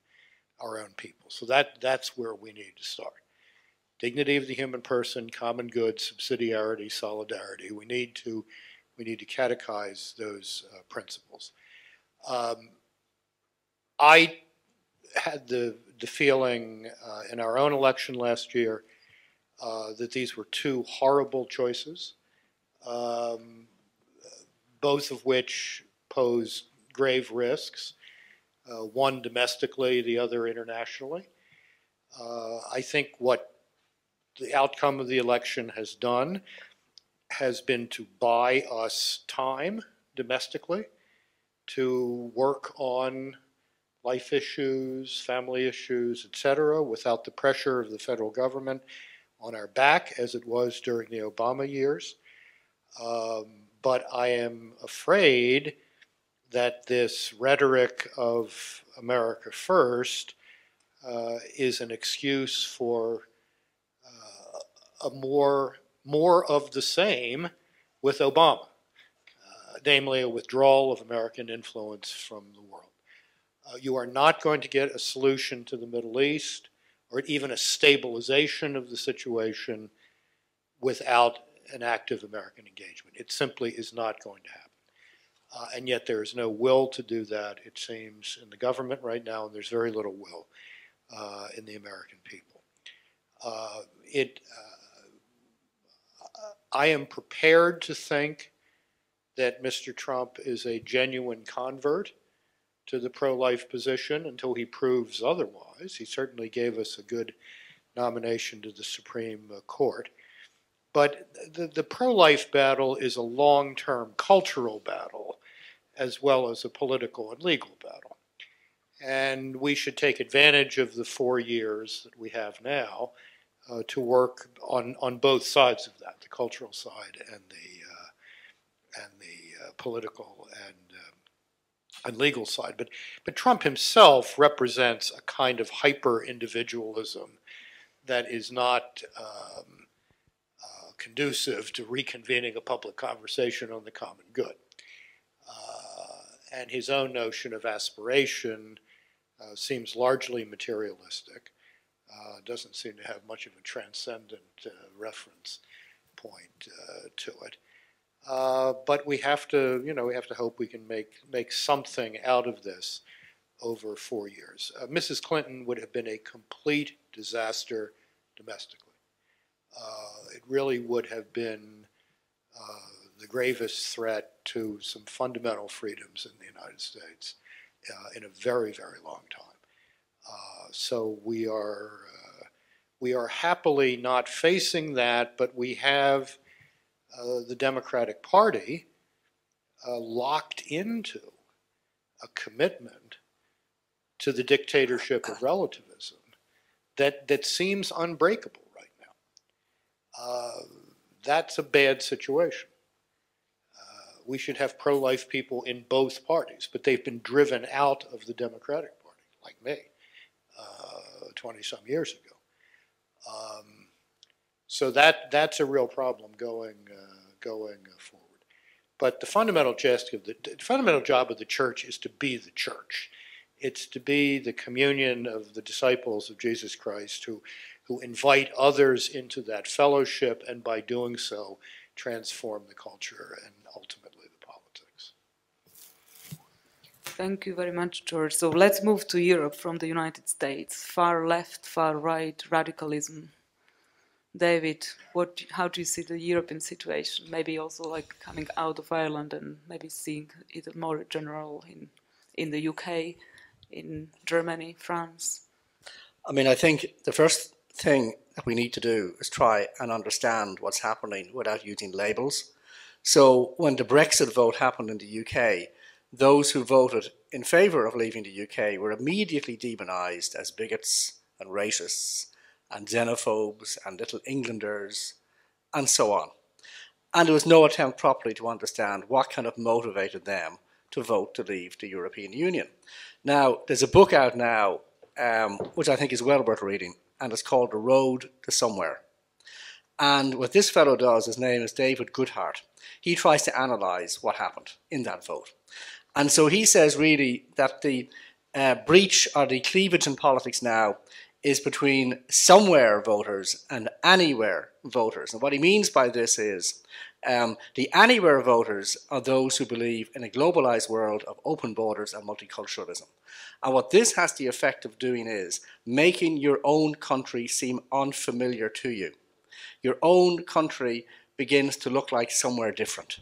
our own people. So that's where we need to start. Dignity of the human person, common good, subsidiarity, solidarity. We need to catechize those principles. I had the feeling in our own election last year that these were 2 horrible choices, both of which pose grave risks, one domestically, the other internationally. I think what the outcome of the election has done has been to buy us time domestically to work on life issues, family issues, etc., without the pressure of the federal government on our back as it was during the Obama years. But I am afraid that this rhetoric of America first is an excuse for a more of the same with Obama, namely a withdrawal of American influence from the world. You are not going to get a solution to the Middle East or even a stabilization of the situation without an active American engagement. It simply is not going to happen. And yet there is no will to do that, it seems, in the government right now, and there's very little will in the American people. I am prepared to think that Mr. Trump is a genuine convert to the pro-life position until he proves otherwise. He certainly gave us a good nomination to the Supreme Court. But the pro-life battle is a long-term cultural battle as well as a political and legal battle. And we should take advantage of the 4 years that we have now to work on both sides of that, the cultural side and the political and legal side. But Trump himself represents a kind of hyper-individualism that is not conducive to reconvening a public conversation on the common good. And his own notion of aspiration seems largely materialistic. Doesn't seem to have much of a transcendent reference point to it. But we have to, we have to hope we can make something out of this over 4 years. Mrs. Clinton would have been a complete disaster domestically. It really would have been the gravest threat to some fundamental freedoms in the United States in a very, very long time. So we are happily not facing that, but we have the Democratic Party locked into a commitment to the dictatorship of relativism that seems unbreakable right now. That's a bad situation. We should have pro-life people in both parties, but they've been driven out of the Democratic Party, like me, 20-some years ago. So that's a real problem going forward. But the fundamental job of the church is to be the church. It's to be the communion of the disciples of Jesus Christ who invite others into that fellowship, and by doing so, transform the culture and ultimately the politics. Thank you very much, George. So let's move to Europe from the United States. Far left, far right, radicalism. David, how do you see the European situation? Maybe also like coming out of Ireland and maybe seeing it more general in the UK, in Germany, France? I mean, I think the first thing that we need to do is try and understand what's happening without using labels. So when the Brexit vote happened in the UK, those who voted in favour of leaving the UK were immediately demonised as bigots and racists and xenophobes and little Englanders and so on. And there was no attempt properly to understand what kind of motivated them to vote to leave the European Union. Now, there's a book out now which I think is well worth reading, and it's called The Road to Somewhere. And what this fellow does, his name is David Goodhart, he tries to analyse what happened in that vote. And so he says really that the breach or the cleavage in politics now is between somewhere voters and anywhere voters. And what he means by this is the anywhere voters are those who believe in a globalised world of open borders and multiculturalism. And what this has the effect of doing is making your own country seem unfamiliar to you. Your own country begins to look like somewhere different.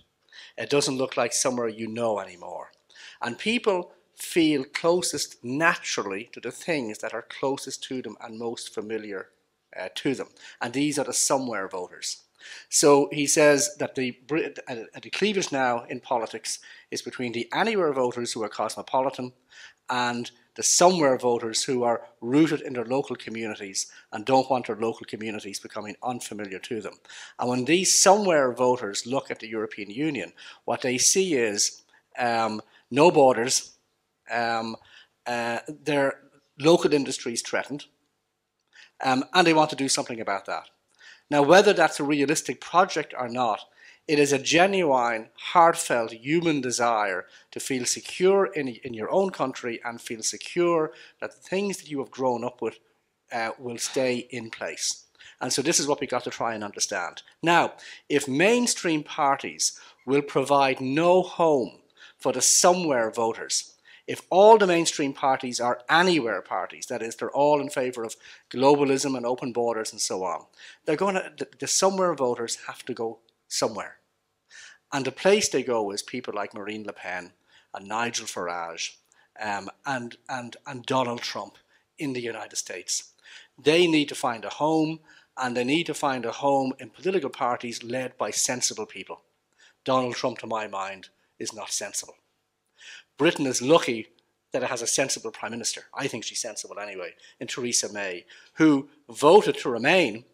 It doesn't look like somewhere you know anymore. And people feel closest naturally to the things that are closest to them and most familiar to them. And these are the somewhere voters. So he says that the cleavage now in politics is between the anywhere voters who are cosmopolitan and the somewhere voters who are rooted in their local communities and don't want their local communities becoming unfamiliar to them. And when these somewhere voters look at the European Union, what they see is no borders, their local industries threatened, and they want to do something about that. Now, whether that's a realistic project or not, it is a genuine, heartfelt human desire to feel secure in your own country and feel secure that the things that you have grown up with will stay in place. And so this is what we've got to try and understand. Now, if mainstream parties will provide no home for the somewhere voters, if all the mainstream parties are anywhere parties, that is, they're all in favour of globalism and open borders and so on, the somewhere voters have to go somewhere. And the place they go is people like Marine Le Pen and Nigel Farage and Donald Trump in the United States. They need to find a home, and they need to find a home in political parties led by sensible people. Donald Trump, to my mind, is not sensible. Britain is lucky that it has a sensible Prime Minister. I think she's sensible anyway, in Theresa May, who voted to remain,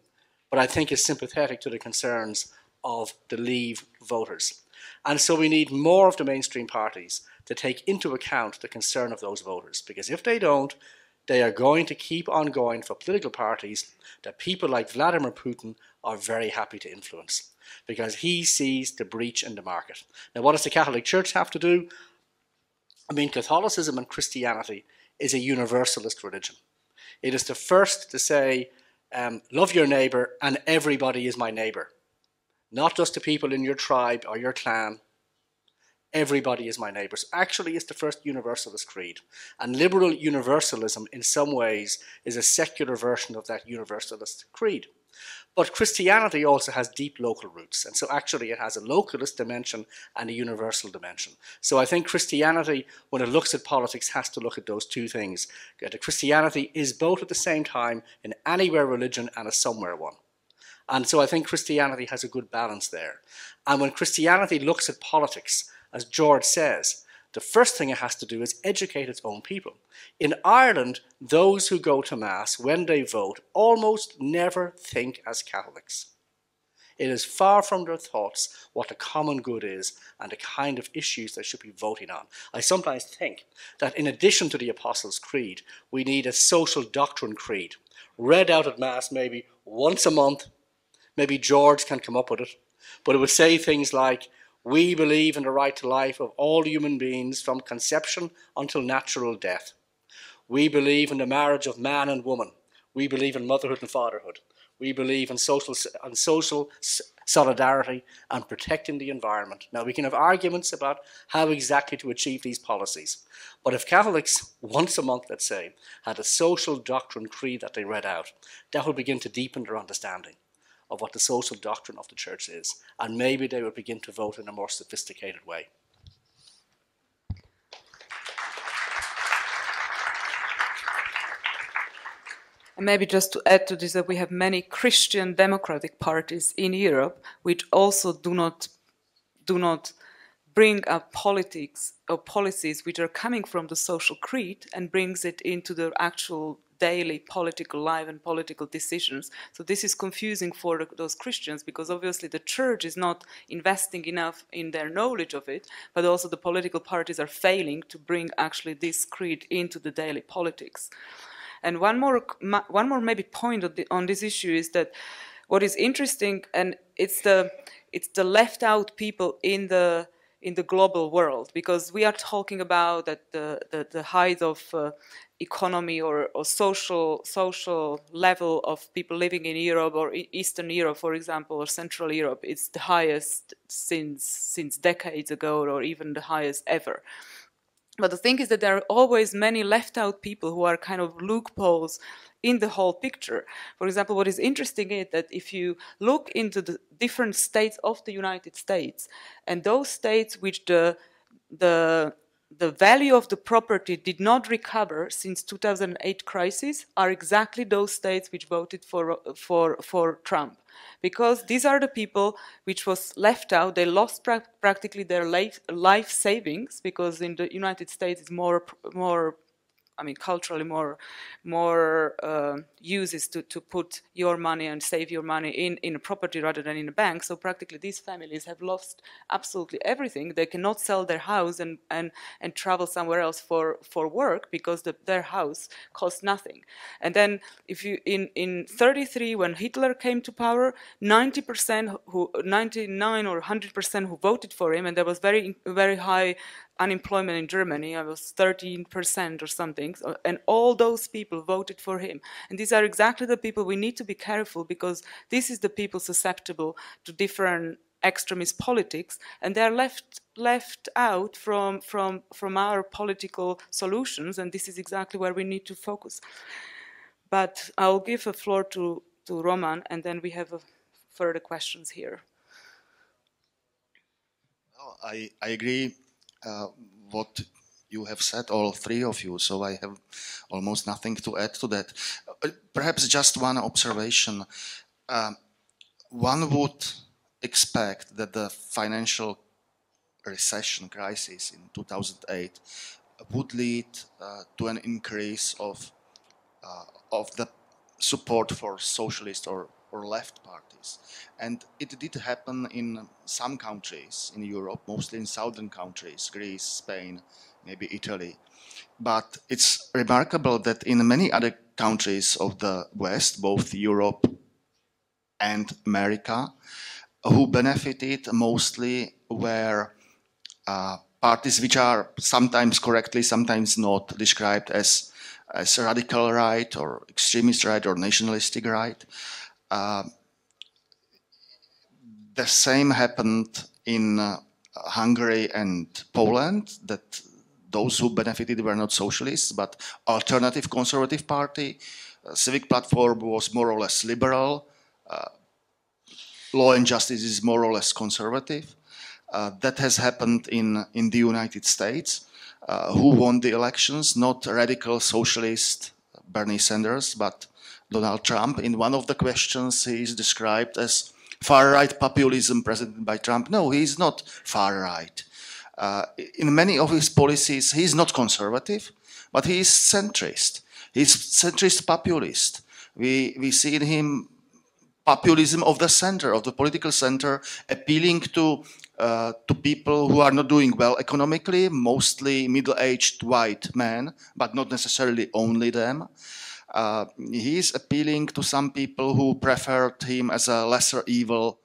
but I think is sympathetic to the concerns of the Leave voters. And so we need more of the mainstream parties to take into account the concern of those voters, because if they don't, they are going to keep on going for political parties that people like Vladimir Putin are very happy to influence, because he sees the breach in the market. Now, what does the Catholic Church have to do? I mean, Catholicism and Christianity is a universalist religion. It is the first to say, love your neighbour and everybody is my neighbour. Not just the people in your tribe or your clan. Everybody is my neighbour. So actually, it's the first universalist creed. And liberal universalism, in some ways, is a secular version of that universalist creed. But Christianity also has deep local roots. And so actually, it has a localist dimension and a universal dimension. So I think Christianity, when it looks at politics, has to look at those two things. Christianity is both at the same time an anywhere religion and a somewhere one. And so I think Christianity has a good balance there. And when Christianity looks at politics, as George says, the first thing it has to do is educate its own people. In Ireland, those who go to Mass when they vote almost never think as Catholics. It is far from their thoughts what the common good is and the kind of issues they should be voting on. I sometimes think that in addition to the Apostles' Creed, we need a social doctrine creed, read out at Mass maybe once a month. Maybe George can come up with it. But it would say things like, we believe in the right to life of all human beings from conception until natural death. We believe in the marriage of man and woman. We believe in motherhood and fatherhood. We believe in social solidarity and protecting the environment. Now, we can have arguments about how exactly to achieve these policies. But if Catholics, once a month, let's say, had a social doctrine creed that they read out, that would begin to deepen their understanding of what the social doctrine of the Church is. And maybe they would begin to vote in a more sophisticated way. And maybe just to add to this, that we have many Christian democratic parties in Europe which also do not bring up politics or policies which are coming from the social creed and brings it into the actual daily political life and political decisions. So this is confusing for those Christians, because obviously the Church is not investing enough in their knowledge of it, but also the political parties are failing to bring actually this creed into the daily politics. And one more maybe point on this issue is that what is interesting, and it's the left out people in the global world, because we are talking about that the height of economy or social level of people living in Europe or Eastern Europe, for example, or Central Europe, it's the highest since decades ago, or even the highest ever. But the thing is that there are always many left out people who are kind of loopholes in the whole picture. For example, what is interesting is that if you look into the different states of the United States, and those states which the value of the property did not recover since 2008 crisis are exactly those states which voted for Trump. Because these are the people which was left out. They lost practically their life savings, because in the United States it's more culturally more uses to put your money and save your money in a property rather than in a bank. So practically these families have lost absolutely everything. They cannot sell their house and travel somewhere else for work, because their house costs nothing. And then if you in 33, when Hitler came to power, 99 or 100% who voted for him, and there was very high unemployment in Germany. I was 13% or something, and all those people voted for him. And these are exactly the people we need to be careful, because this is the people susceptible to different extremist politics, and they are left out from our political solutions. And this is exactly where we need to focus. But I'll give the floor to Roman, and then we have further questions here. Well, I agree. What you have said, all three of you, so I have almost nothing to add to that. Perhaps just one observation. One would expect that the financial recession crisis in 2008 would lead to an increase of the support for socialist or left parties. And it did happen in some countries in Europe, mostly in southern countries, Greece, Spain, maybe Italy. But it's remarkable that in many other countries of the West, both Europe and America, who benefited mostly were parties which are sometimes correctly, sometimes not, described as radical right or extremist right or nationalistic right. The same happened in Hungary and Poland, that those who benefited were not socialists, but alternative conservative party. Civic platform was more or less liberal. Law and justice is more or less conservative. That has happened in the United States. Who won the elections? Not radical socialist Bernie Sanders, but Donald Trump. In one of the questions, he is described as far-right populism presented by Trump. No, he is not far-right. In many of his policies, he's not conservative, but he is centrist. He's centrist populist. We see in him populism of the center, of the political center, appealing to people who are not doing well economically, mostly middle-aged white men, but not necessarily only them. He is appealing to some people who preferred him as a lesser evil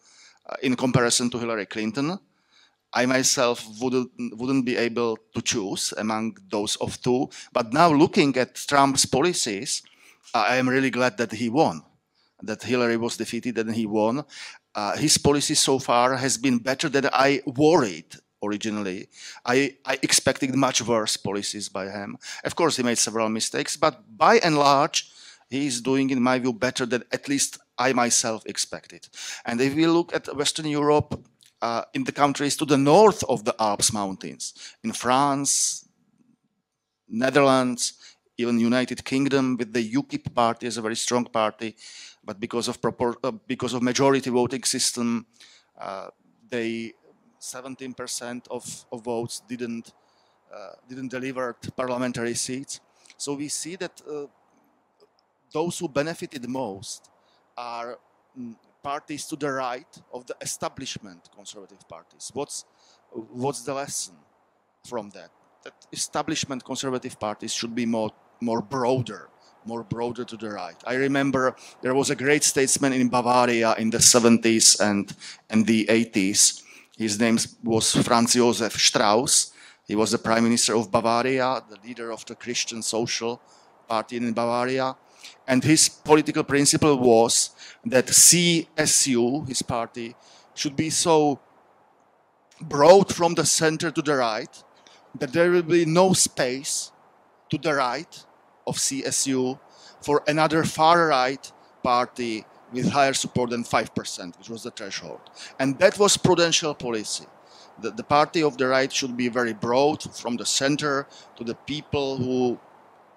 in comparison to Hillary Clinton. I myself wouldn't be able to choose among those of two, but now looking at Trump's policies, I am really glad that he won, that Hillary was defeated and he won. His policy so far has been better than I worried originally. I expected much worse policies by him. Of course, he made several mistakes, but by and large, he is doing, in my view, better than at least I myself expected. And if we look at Western Europe, in the countries to the north of the Alps mountains, in France, Netherlands, even United Kingdom, with the UKIP party as a very strong party, but because of majority voting system, they 17% of votes didn't deliver parliamentary seats. So we see that those who benefited most are parties to the right of the establishment conservative parties. What's the lesson from that? That establishment conservative parties should be more broader to the right. I remember there was a great statesman in Bavaria in the 70s and the 80s. His name was Franz Josef Strauss. He was the prime minister of Bavaria, the leader of the Christian Social Party in Bavaria. And his political principle was that CSU, his party, should be so broad from the center to the right that there will be no space to the right of CSU for another far-right party with higher support than 5%, which was the threshold. And that was prudential policy. The party of the right should be very broad from the center to the people who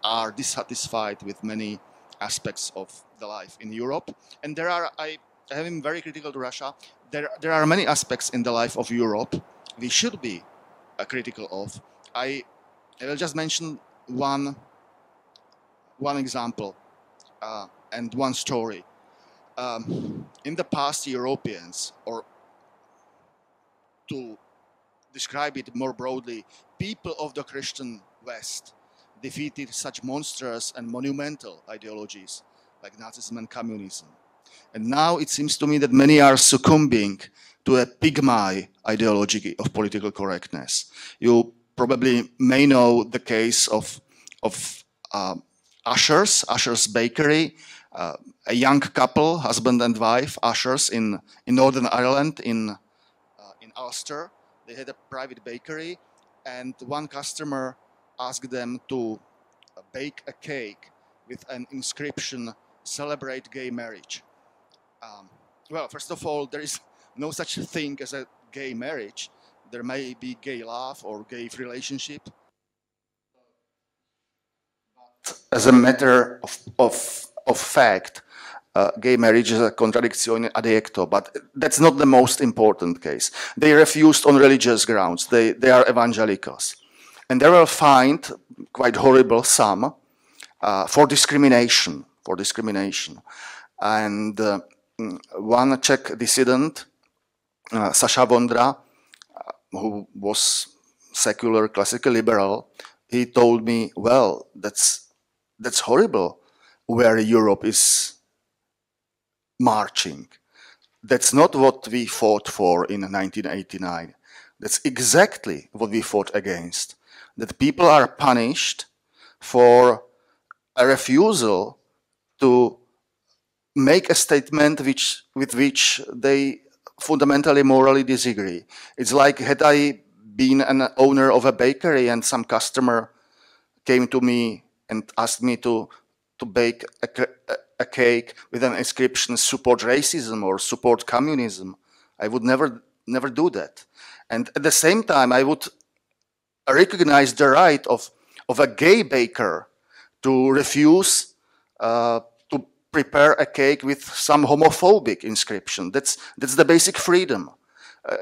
are dissatisfied with many aspects of the life in Europe. And there are, I have been very critical to Russia, there are many aspects in the life of Europe we should be critical of. I will just mention one example and one story. In the past, Europeans, or to describe it more broadly, people of the Christian West defeated such monstrous and monumental ideologies like Nazism and communism. And now it seems to me that many are succumbing to a pygmy ideology of political correctness. You probably may know the case of Usher's Bakery, a young couple, husband and wife, Ushers in Northern Ireland, in Ulster. They had a private bakery, and one customer asked them to bake a cake with an inscription, "Celebrate gay marriage." Well, first of all, there is no such thing as a gay marriage. There may be gay love or gay relationship. But as a matter of fact, gay marriage is a contradizione ad ecto, but that's not the most important case. They refused on religious grounds. They are evangelicals. And they will find quite horrible some for discrimination. And one Czech dissident, Sasha Vondra, who was secular, classical liberal, he told me, well, that's horrible where Europe is marching. That's not what we fought for in 1989. That's exactly what we fought against. That people are punished for a refusal to make a statement with which they fundamentally morally disagree. It's like, had I been an owner of a bakery and some customer came to me and asked me to bake a cake with an inscription, "Support racism" or "Support communism," I would never do that. And at the same time, I would recognize the right of a gay baker to refuse to prepare a cake with some homophobic inscription. That's the basic freedom.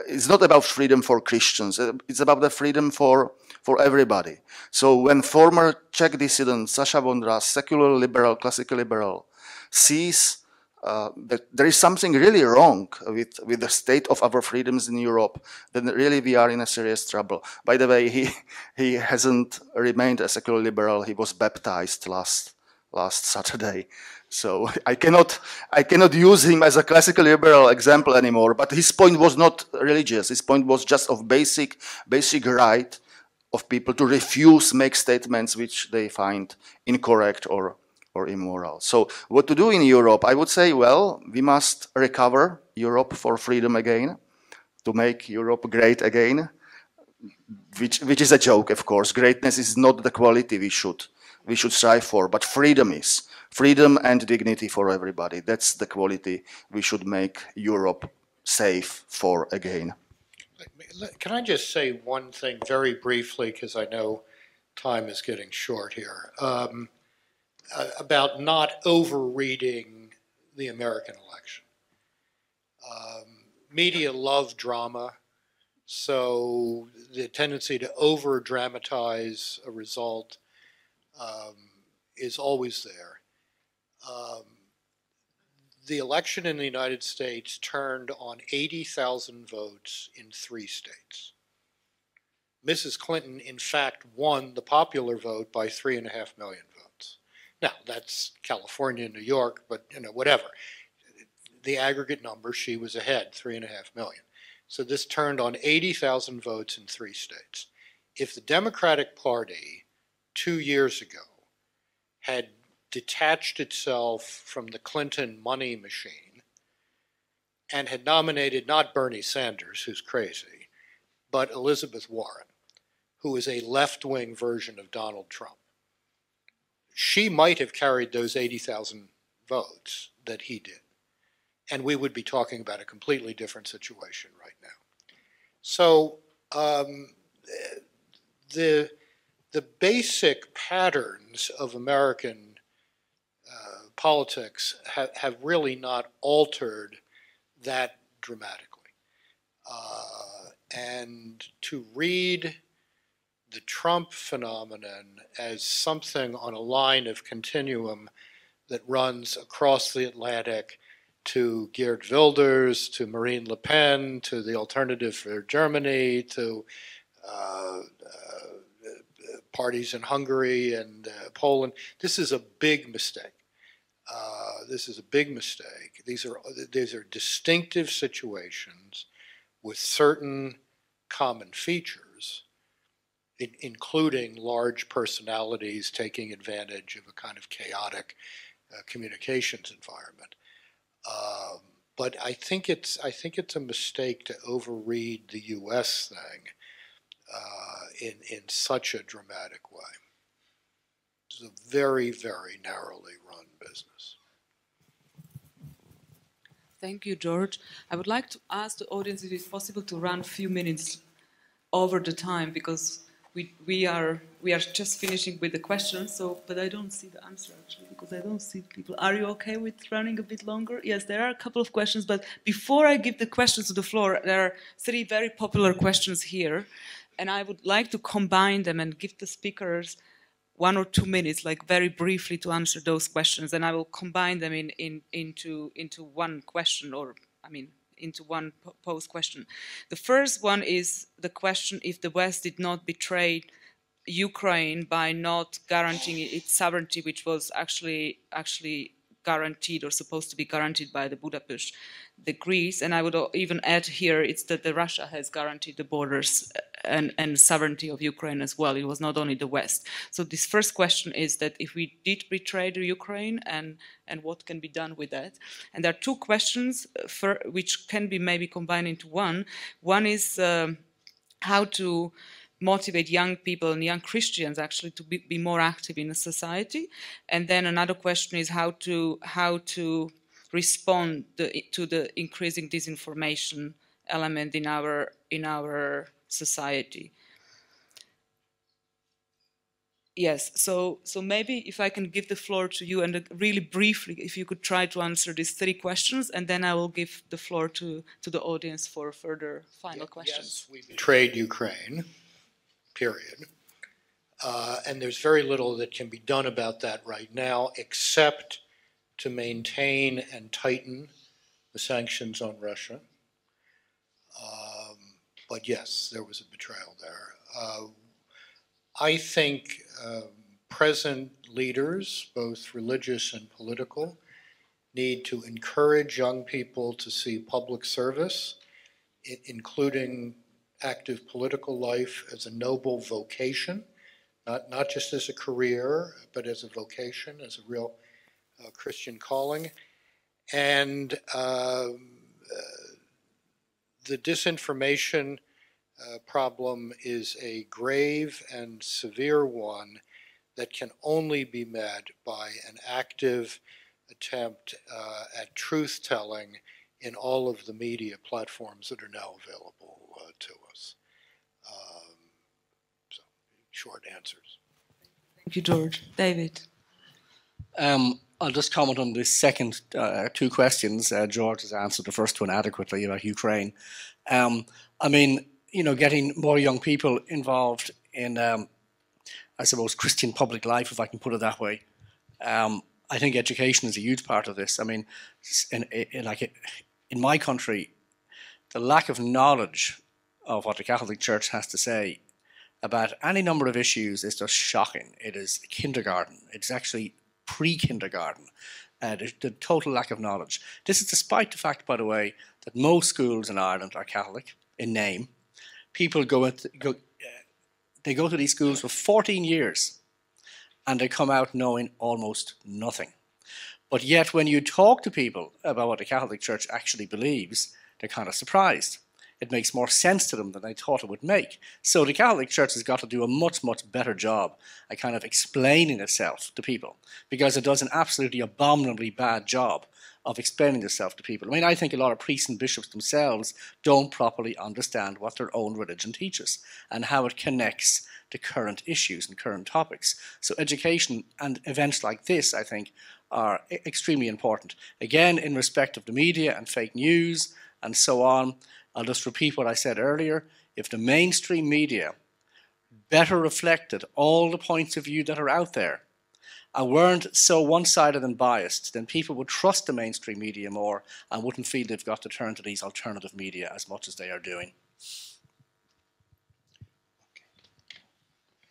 it's not about freedom for Christians. It's about the freedom for everybody. So when former Czech dissident Sasha Vondra, secular liberal, classical liberal, sees that there is something really wrong with the state of our freedoms in Europe, then really we are in a serious trouble. By the way, he hasn't remained a secular liberal. He was baptized last Saturday. So I cannot use him as a classical liberal example anymore. But his point was not religious. His point was just of basic right of people to refuse make statements which they find incorrect or immoral. So what to do in Europe? I would say, well, we must recover Europe for freedom again, to make Europe great again, which is a joke, of course. Greatness is not the quality we should strive for, but freedom is. Freedom and dignity for everybody. That's the quality we should make Europe safe for again. Can I just say one thing very briefly, because I know time is getting short here, about not over-reading the American election. Media love drama, so the tendency to over-dramatize a result is always there. The election in the United States turned on 80,000 votes in 3 states. Mrs. Clinton, in fact, won the popular vote by 3.5 million votes. Now, that's California and New York, but whatever. The aggregate number, she was ahead, 3.5 million. So this turned on 80,000 votes in 3 states. If the Democratic Party 2 years ago had detached itself from the Clinton money machine and had nominated not Bernie Sanders, who's crazy, but Elizabeth Warren, who is a left-wing version of Donald Trump, she might have carried those 80,000 votes that he did. And we would be talking about a completely different situation right now. So the basic patterns of American politics have really not altered that dramatically. And to read the Trump phenomenon as something on a line of continuum that runs across the Atlantic to Geert Wilders, to Marine Le Pen, to the Alternative for Germany, to parties in Hungary and Poland, this is a big mistake. This is a big mistake. These are distinctive situations with certain common features, including large personalities taking advantage of a kind of chaotic communications environment. But I think it's a mistake to overread the U.S. thing in such a dramatic way. It's a very, very narrowly run business. Thank you, George. I would like to ask the audience if it's possible to run a few minutes over the time, because we are just finishing with the questions. So, but I don't see the answer actually, because I don't see people. Are you okay with running a bit longer? Yes, there are a couple of questions, but before I give the questions to the floor, there are 3 very popular questions here, and I would like to combine them and give the speakers 1 or 2 minutes, like very briefly, to answer those questions, and I will combine them into one question, or into one posed question. The first one is the question if the West did not betray Ukraine by not guaranteeing its sovereignty, which was actually guaranteed or supposed to be guaranteed by the Budapest Decrees. And I would even add here, it's that Russia has guaranteed the borders and sovereignty of Ukraine as well. It was not only the West. So this first question is that if we did betray the Ukraine, and what can be done with that. And there are 2 questions which can be maybe combined into one. One is how to motivate young people and young Christians actually to be more active in a society. And then another question is how to respond to the increasing disinformation element in our society. Yes, so maybe if I can give the floor to you, and really briefly, if you could try to answer these 3 questions, and then I will give the floor to the audience for further final questions. Yes, we betrayed Ukraine, period. And there's very little that can be done about that right now, except to maintain and tighten the sanctions on Russia. But yes, there was a betrayal there. I think present leaders, both religious and political, need to encourage young people to see public service, including active political life, as a noble vocation, not just as a career, but as a vocation, as a real Christian calling. And the disinformation problem is a grave and severe one that can only be met by an active attempt at truth-telling in all of the media platforms that are now available to us. So, short answers. Thank you, George. David. I'll just comment on the second 2 questions. George has answered the first one adequately about Ukraine. I mean, you know, getting more young people involved in, I suppose, Christian public life, if I can put it that way. I think education is a huge part of this. I mean, in my country, the lack of knowledge of what the Catholic Church has to say about any number of issues is just shocking. It is kindergarten. It's actually pre-kindergarten. The total lack of knowledge. This is despite the fact, by the way, that most schools in Ireland are Catholic in name. People go to these schools for 14 years and they come out knowing almost nothing. But yet when you talk to people about what the Catholic Church actually believes, they're kind of surprised. It makes more sense to them than they thought it would make. So the Catholic Church has got to do a much, much better job at kind of explaining itself to people, because it does an absolutely abominably bad job of explaining itself to people. I mean, I think a lot of priests and bishops themselves don't properly understand what their own religion teaches and how it connects to current issues and current topics. So education and events like this, I think, are extremely important. Again, in respect of the media and fake news and so on, I'll just repeat what I said earlier. If the mainstream media better reflected all the points of view that are out there and weren't so one-sided and biased, then people would trust the mainstream media more and wouldn't feel they've got to turn to these alternative media as much as they are doing.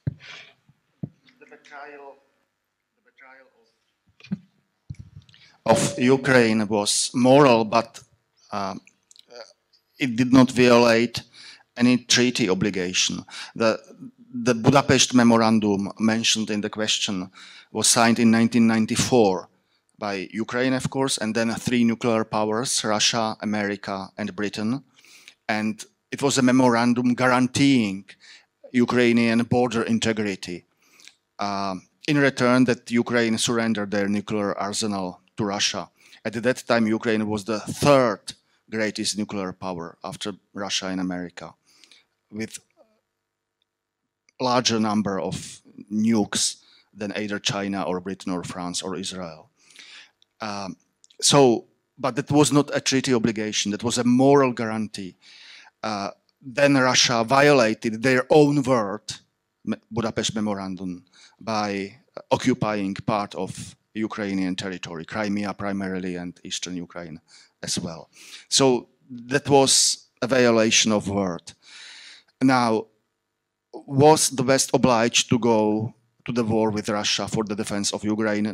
The betrayal of Ukraine was moral, but it did not violate any treaty obligation. The Budapest Memorandum mentioned in the question was signed in 1994 by Ukraine, of course, and then 3 nuclear powers, Russia, America, and Britain. And it was a memorandum guaranteeing Ukrainian border integrity. In return, that Ukraine surrendered their nuclear arsenal to Russia. At that time, Ukraine was the 3rd greatest nuclear power after Russia and America, with larger number of nukes than either China or Britain or France or Israel. But that was not a treaty obligation, that was a moral guarantee. Then Russia violated their own word, Budapest Memorandum, by occupying part of Ukrainian territory, Crimea primarily and eastern Ukraine as well. So that was a violation of word. Now, was the West obliged to go to the war with Russia for the defense of Ukraine,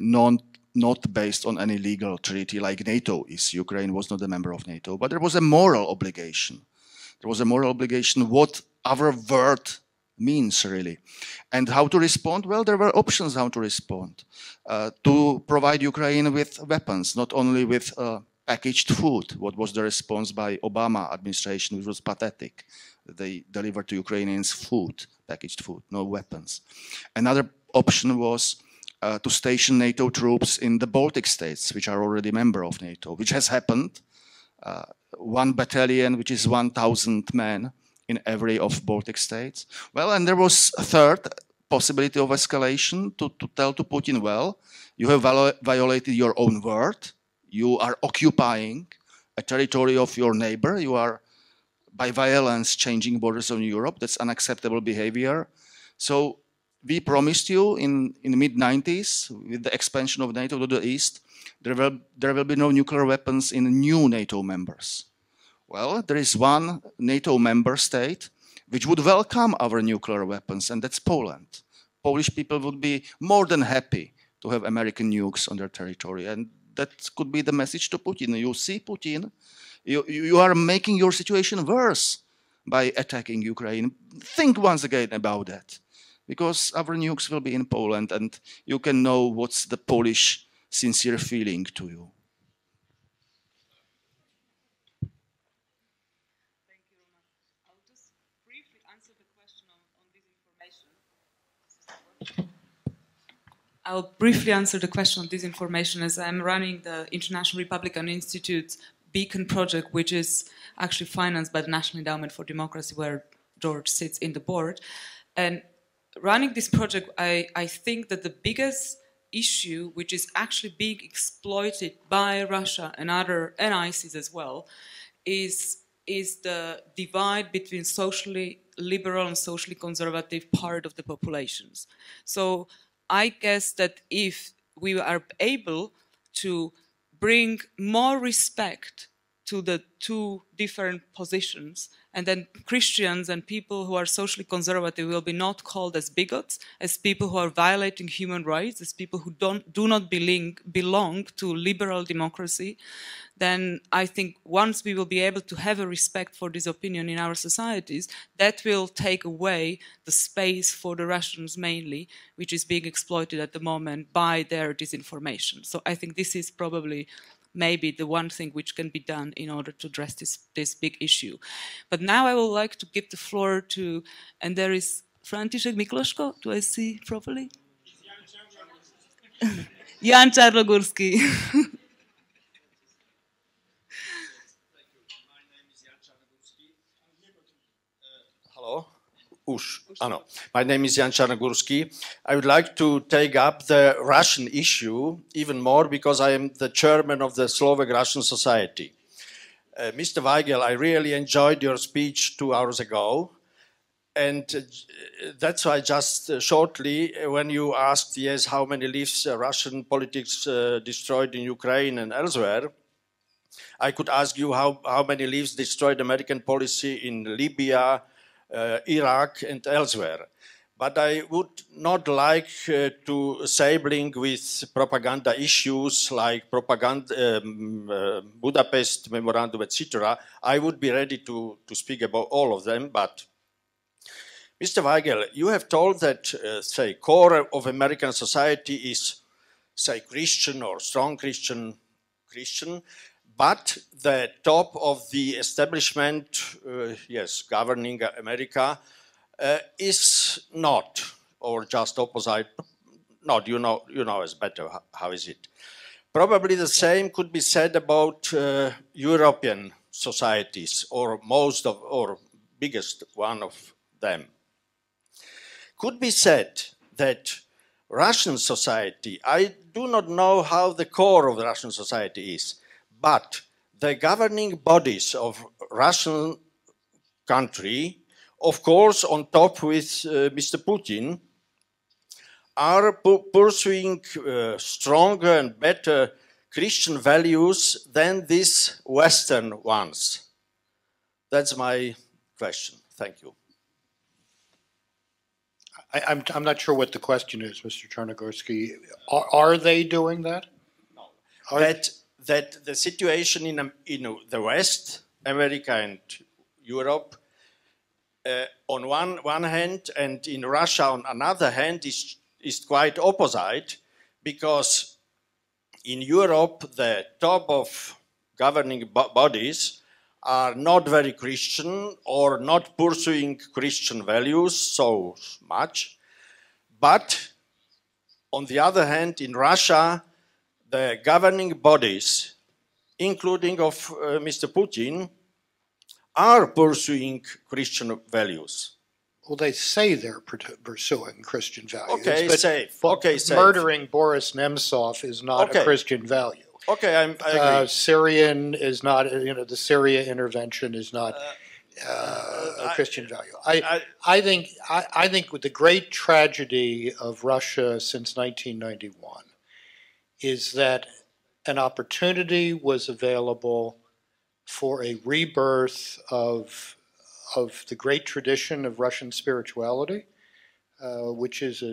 not based on any legal treaty like NATO is? Ukraine was not a member of NATO, but there was a moral obligation. There was a moral obligation. What our word means, really. And how to respond? Well, there were options how to respond. To provide Ukraine with weapons, not only with packaged food. What was the response by Obama administration, which was pathetic. They delivered to Ukrainians food, packaged food, no weapons. Another option was to station NATO troops in the Baltic states, which are already member of NATO, which has happened. 1 battalion, which is 1,000 men in every of Baltic states. Well, and there was a third possibility of escalation to tell to Putin, well, you have violated your own word, you are occupying a territory of your neighbor, you are by violence changing borders of Europe, that's unacceptable behavior. So we promised you in the mid-90s, with the expansion of NATO to the east, there will be no nuclear weapons in new NATO members. Well, there is one NATO member state which would welcome our nuclear weapons, and that's Poland. Polish people would be more than happy to have American nukes on their territory, and that could be the message to Putin. You see, Putin, you are making your situation worse by attacking Ukraine. Think once again about that, because our nukes will be in Poland, and you can know what's the Polish sincere feeling to you. I'll briefly answer the question on disinformation, as I'm running the International Republican Institute's Beacon project, which is actually financed by the National Endowment for Democracy, where George sits in the board. And running this project, I think that the biggest issue, which is actually being exploited by Russia and and ISIS as well, is the divide between socially liberal and socially conservative part of the populations. So I guess that if we are able to bring more respect to the two different positions, and then Christians and people who are socially conservative will be not called as bigots, as people who are violating human rights, as people who do not belong to liberal democracy, then I think once we will be able to have a respect for this opinion in our societies, that will take away the space for the Russians mainly, which is being exploited at the moment by their disinformation. So I think this is probably maybe the one thing which can be done in order to address this big issue. But now I would like to give the floor to, and there is František Mikloško, do I see properly? Jan Czarnogórski. Hello. My name is Jan Czarnogórski. I would like to take up the Russian issue even more because I am the chairman of the Slovak Russian Society. Mr. Weigel, I really enjoyed your speech 2 hours ago. And that's why just shortly, when you asked, yes, how many lives Russian politics destroyed in Ukraine and elsewhere, I could ask you how many lives destroyed American policy in Libya, Iraq and elsewhere. But I would not like to sabling with propaganda issues like Budapest Memorandum, etc. I would be ready to speak about all of them. But Mr. Weigel, you have told that, say, core of American society is, say, Christian or strong Christian, but the top of the establishment, yes, governing America, is not, or just opposite. Not, you know as better. How is it? Probably the same could be said about European societies, or most of, or biggest one of them. Could be said that Russian society, I do not know how the core of the Russian society is, but the governing bodies of Russian country, of course, on top with Mr. Putin, are pursuing stronger and better Christian values than these Western ones. That's my question. Thank you. I'm not sure what the question is, Mr. Czarnogórski. Are they doing that? No. That the situation in the West, America and Europe, on one hand, and in Russia on another hand, is quite opposite, because in Europe the top of governing bodies are not very Christian or not pursuing Christian values so much, but on the other hand, in Russia, the governing bodies, including of Mr. Putin, are pursuing Christian values. Well, they say they're pursuing Christian values. Okay, but, safe. But okay, safe. murdering Boris Nemtsov is not a Christian value. Okay, I agree. Syrian is not, the Syria intervention is not a Christian value. I think with the great tragedy of Russia since 1991 is that an opportunity was available for a rebirth of the great tradition of Russian spirituality, which is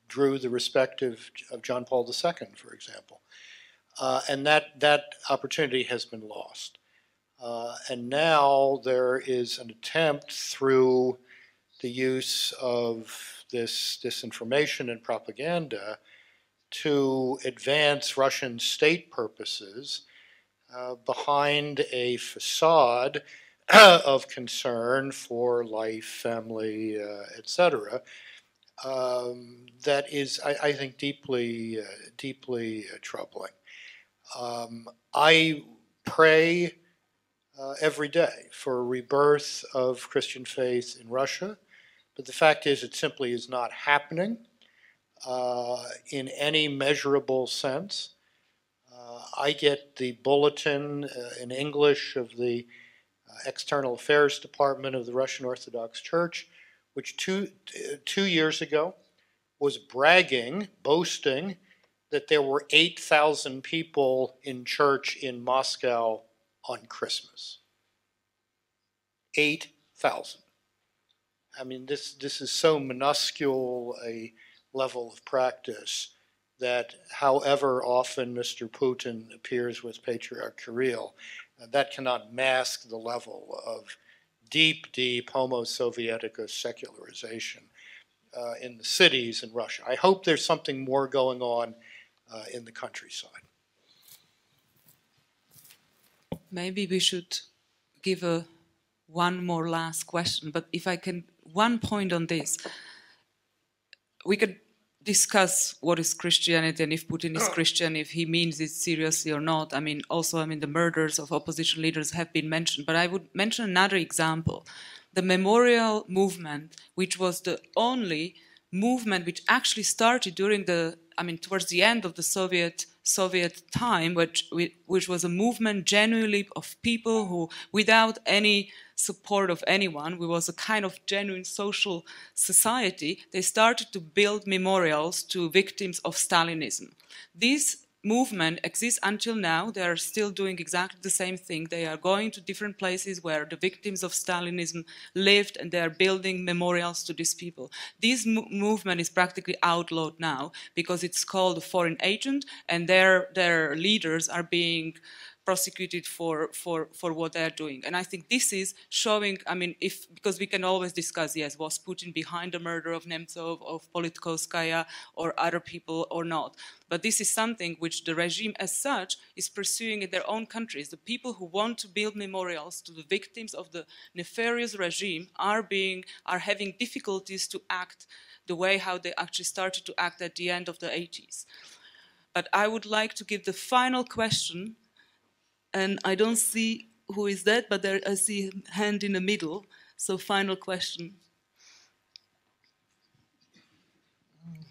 drew the respect of John Paul II, for example. And that opportunity has been lost. And now there is an attempt through the use of this disinformation and propaganda to advance Russian state purposes behind a facade of concern for life, family, etc. That is, I think, deeply troubling. I pray every day for a rebirth of Christian faith in Russia, but the fact is it simply is not happening in any measurable sense. I get the bulletin in English of the External Affairs Department of the Russian Orthodox Church, which two years ago was boasting that there were 8,000 people in church in Moscow on Christmas. 8,000. I mean, this is so minuscule a level of practice that however often Mr. Putin appears with Patriarch Kirill, that cannot mask the level of deep Homo Sovieticus secularization in the cities in Russia. I hope there's something more going on in the countryside. Maybe we should give one more last question, but if I can, one point on this. We could discuss what is Christianity and if Putin is Christian, if he means it seriously or not. I mean, also, the murders of opposition leaders have been mentioned, but I would mention another example. The memorial movement, which was the only movement which actually started during towards the end of the Soviet time, which was a movement genuinely of people who, without any support of anyone, it was a kind of genuine social society. They started to build memorials to victims of Stalinism. This movement exists until now. They are still doing exactly the same thing. They are going to different places where the victims of Stalinism lived, and they are building memorials to these people. This movement is practically outlawed now because it's called a foreign agent, and their leaders are being prosecuted for what they're doing. And I think this is showing, because we can always discuss, yes, was Putin behind the murder of Nemtsov, of Politkovskaya, or other people or not. But this is something which the regime as such is pursuing in their own countries. The people who want to build memorials to the victims of the nefarious regime are having difficulties to act the way how they actually started to act at the end of the 80s. But I would like to give the final question. And I don't see who is that, but I see a hand in the middle. So final question.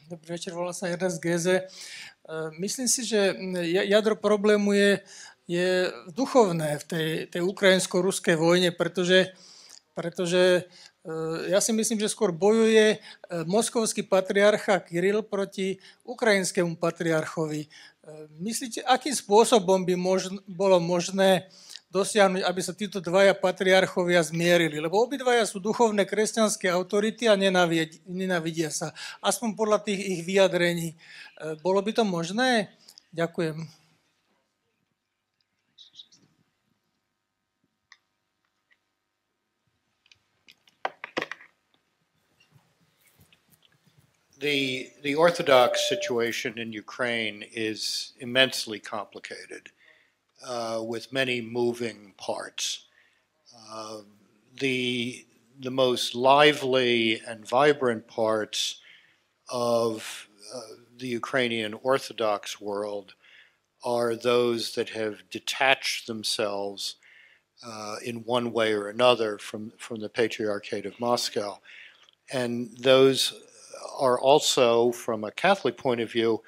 Dobrý večer, volá sa Ernest Geze. Myslím si, že jadro problému je duchovné v tej ukrajinsko-ruskej vojne, pretože ja si myslím, že skôr bojuje moskovský patriarcha Kirill proti ukrajinskému patriarchovi. Myslíte, akým spôsobom by bolo možné dosiahnuť, aby sa títo dvaja patriarchovia zmierili? Lebo obidvaja sú duchovné kresťanské autority a nenávidia sa. Aspoň podľa tých ich vyjadrení. Bolo by to možné? Ďakujem. The Orthodox situation in Ukraine is immensely complicated, with many moving parts. The most lively and vibrant parts of the Ukrainian Orthodox world are those that have detached themselves in one way or another from the Patriarchate of Moscow. And those are also, from a Catholic point of view,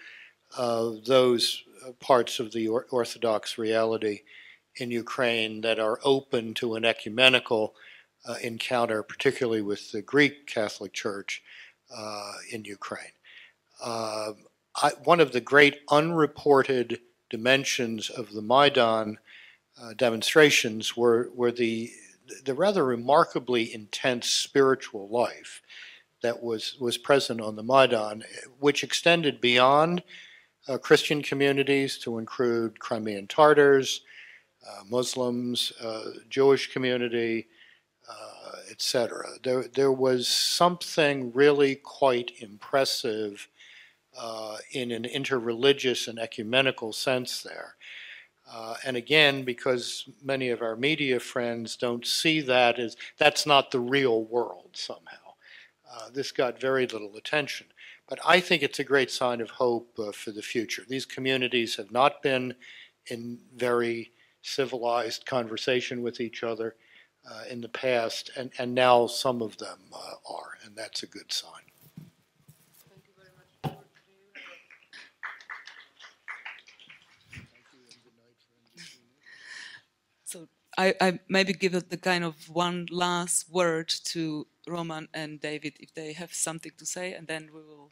those parts of the Orthodox reality in Ukraine that are open to an ecumenical encounter, particularly with the Greek Catholic Church in Ukraine. One of the great unreported dimensions of the Maidan demonstrations were the rather remarkably intense spiritual life that was present on the Maidan, which extended beyond Christian communities to include Crimean Tatars, Muslims, Jewish community, etc. There was something really quite impressive in an interreligious and ecumenical sense there. And again, because many of our media friends don't see that as, that's not the real world somehow. This got very little attention. But I think it's a great sign of hope for the future. These communities have not been in very civilized conversation with each other in the past, and now some of them are, and that's a good sign. Thank you very much. So I maybe give it the kind of one last word to Roman and David if they have something to say, and then we will.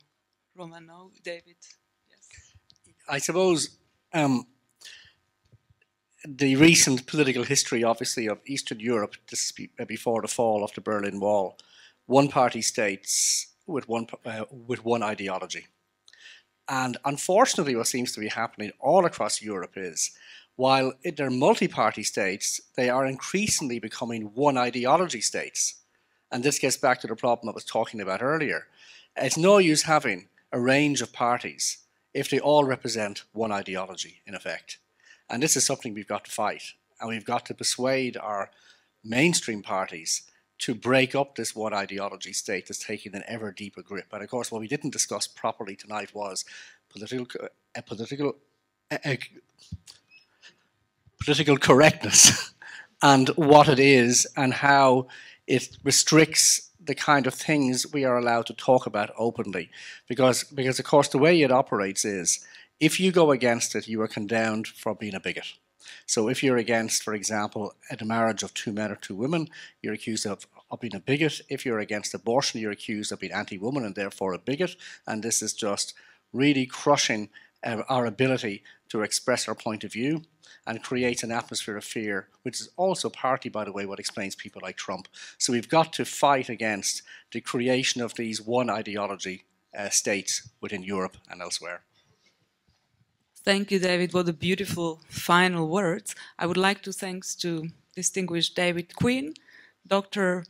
Roman, no? David? Yes. I suppose the recent political history, obviously, of Eastern Europe, this is before the fall of the Berlin Wall, one-party states with one ideology. And unfortunately, what seems to be happening all across Europe is, while they're multi-party states, they are increasingly becoming one ideology states. And this gets back to the problem I was talking about earlier. It's no use having a range of parties if they all represent one ideology, in effect. And this is something we've got to fight. And we've got to persuade our mainstream parties to break up this one ideology state that's taking an ever deeper grip. And of course, what we didn't discuss properly tonight was political correctness and what it is and how it restricts the kind of things we are allowed to talk about openly. Because of course, the way it operates is, if you go against it, you are condemned for being a bigot. So if you're against, for example, the marriage of 2 men or 2 women, you're accused of being a bigot. If you're against abortion, you're accused of being anti-woman and therefore a bigot. And this is just really crushing our ability to express our point of view, and creates an atmosphere of fear, which is also partly, by the way, what explains people like Trump. So we've got to fight against the creation of these one ideology states within Europe and elsewhere. Thank you, David. What a beautiful final words. I would like to thank to distinguished David Quinn, Dr.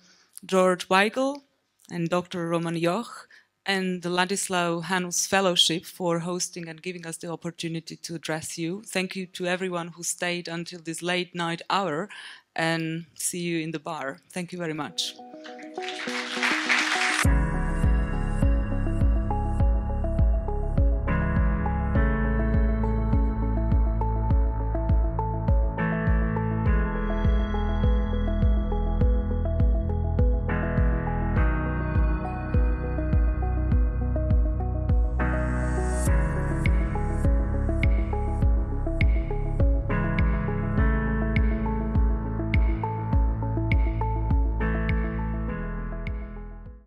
George Weigel, and Dr. Roman Joch, and the Ladislav Hanus Fellowship for hosting and giving us the opportunity to address you. Thank you to everyone who stayed until this late night hour, and see you in the bar. Thank you very much.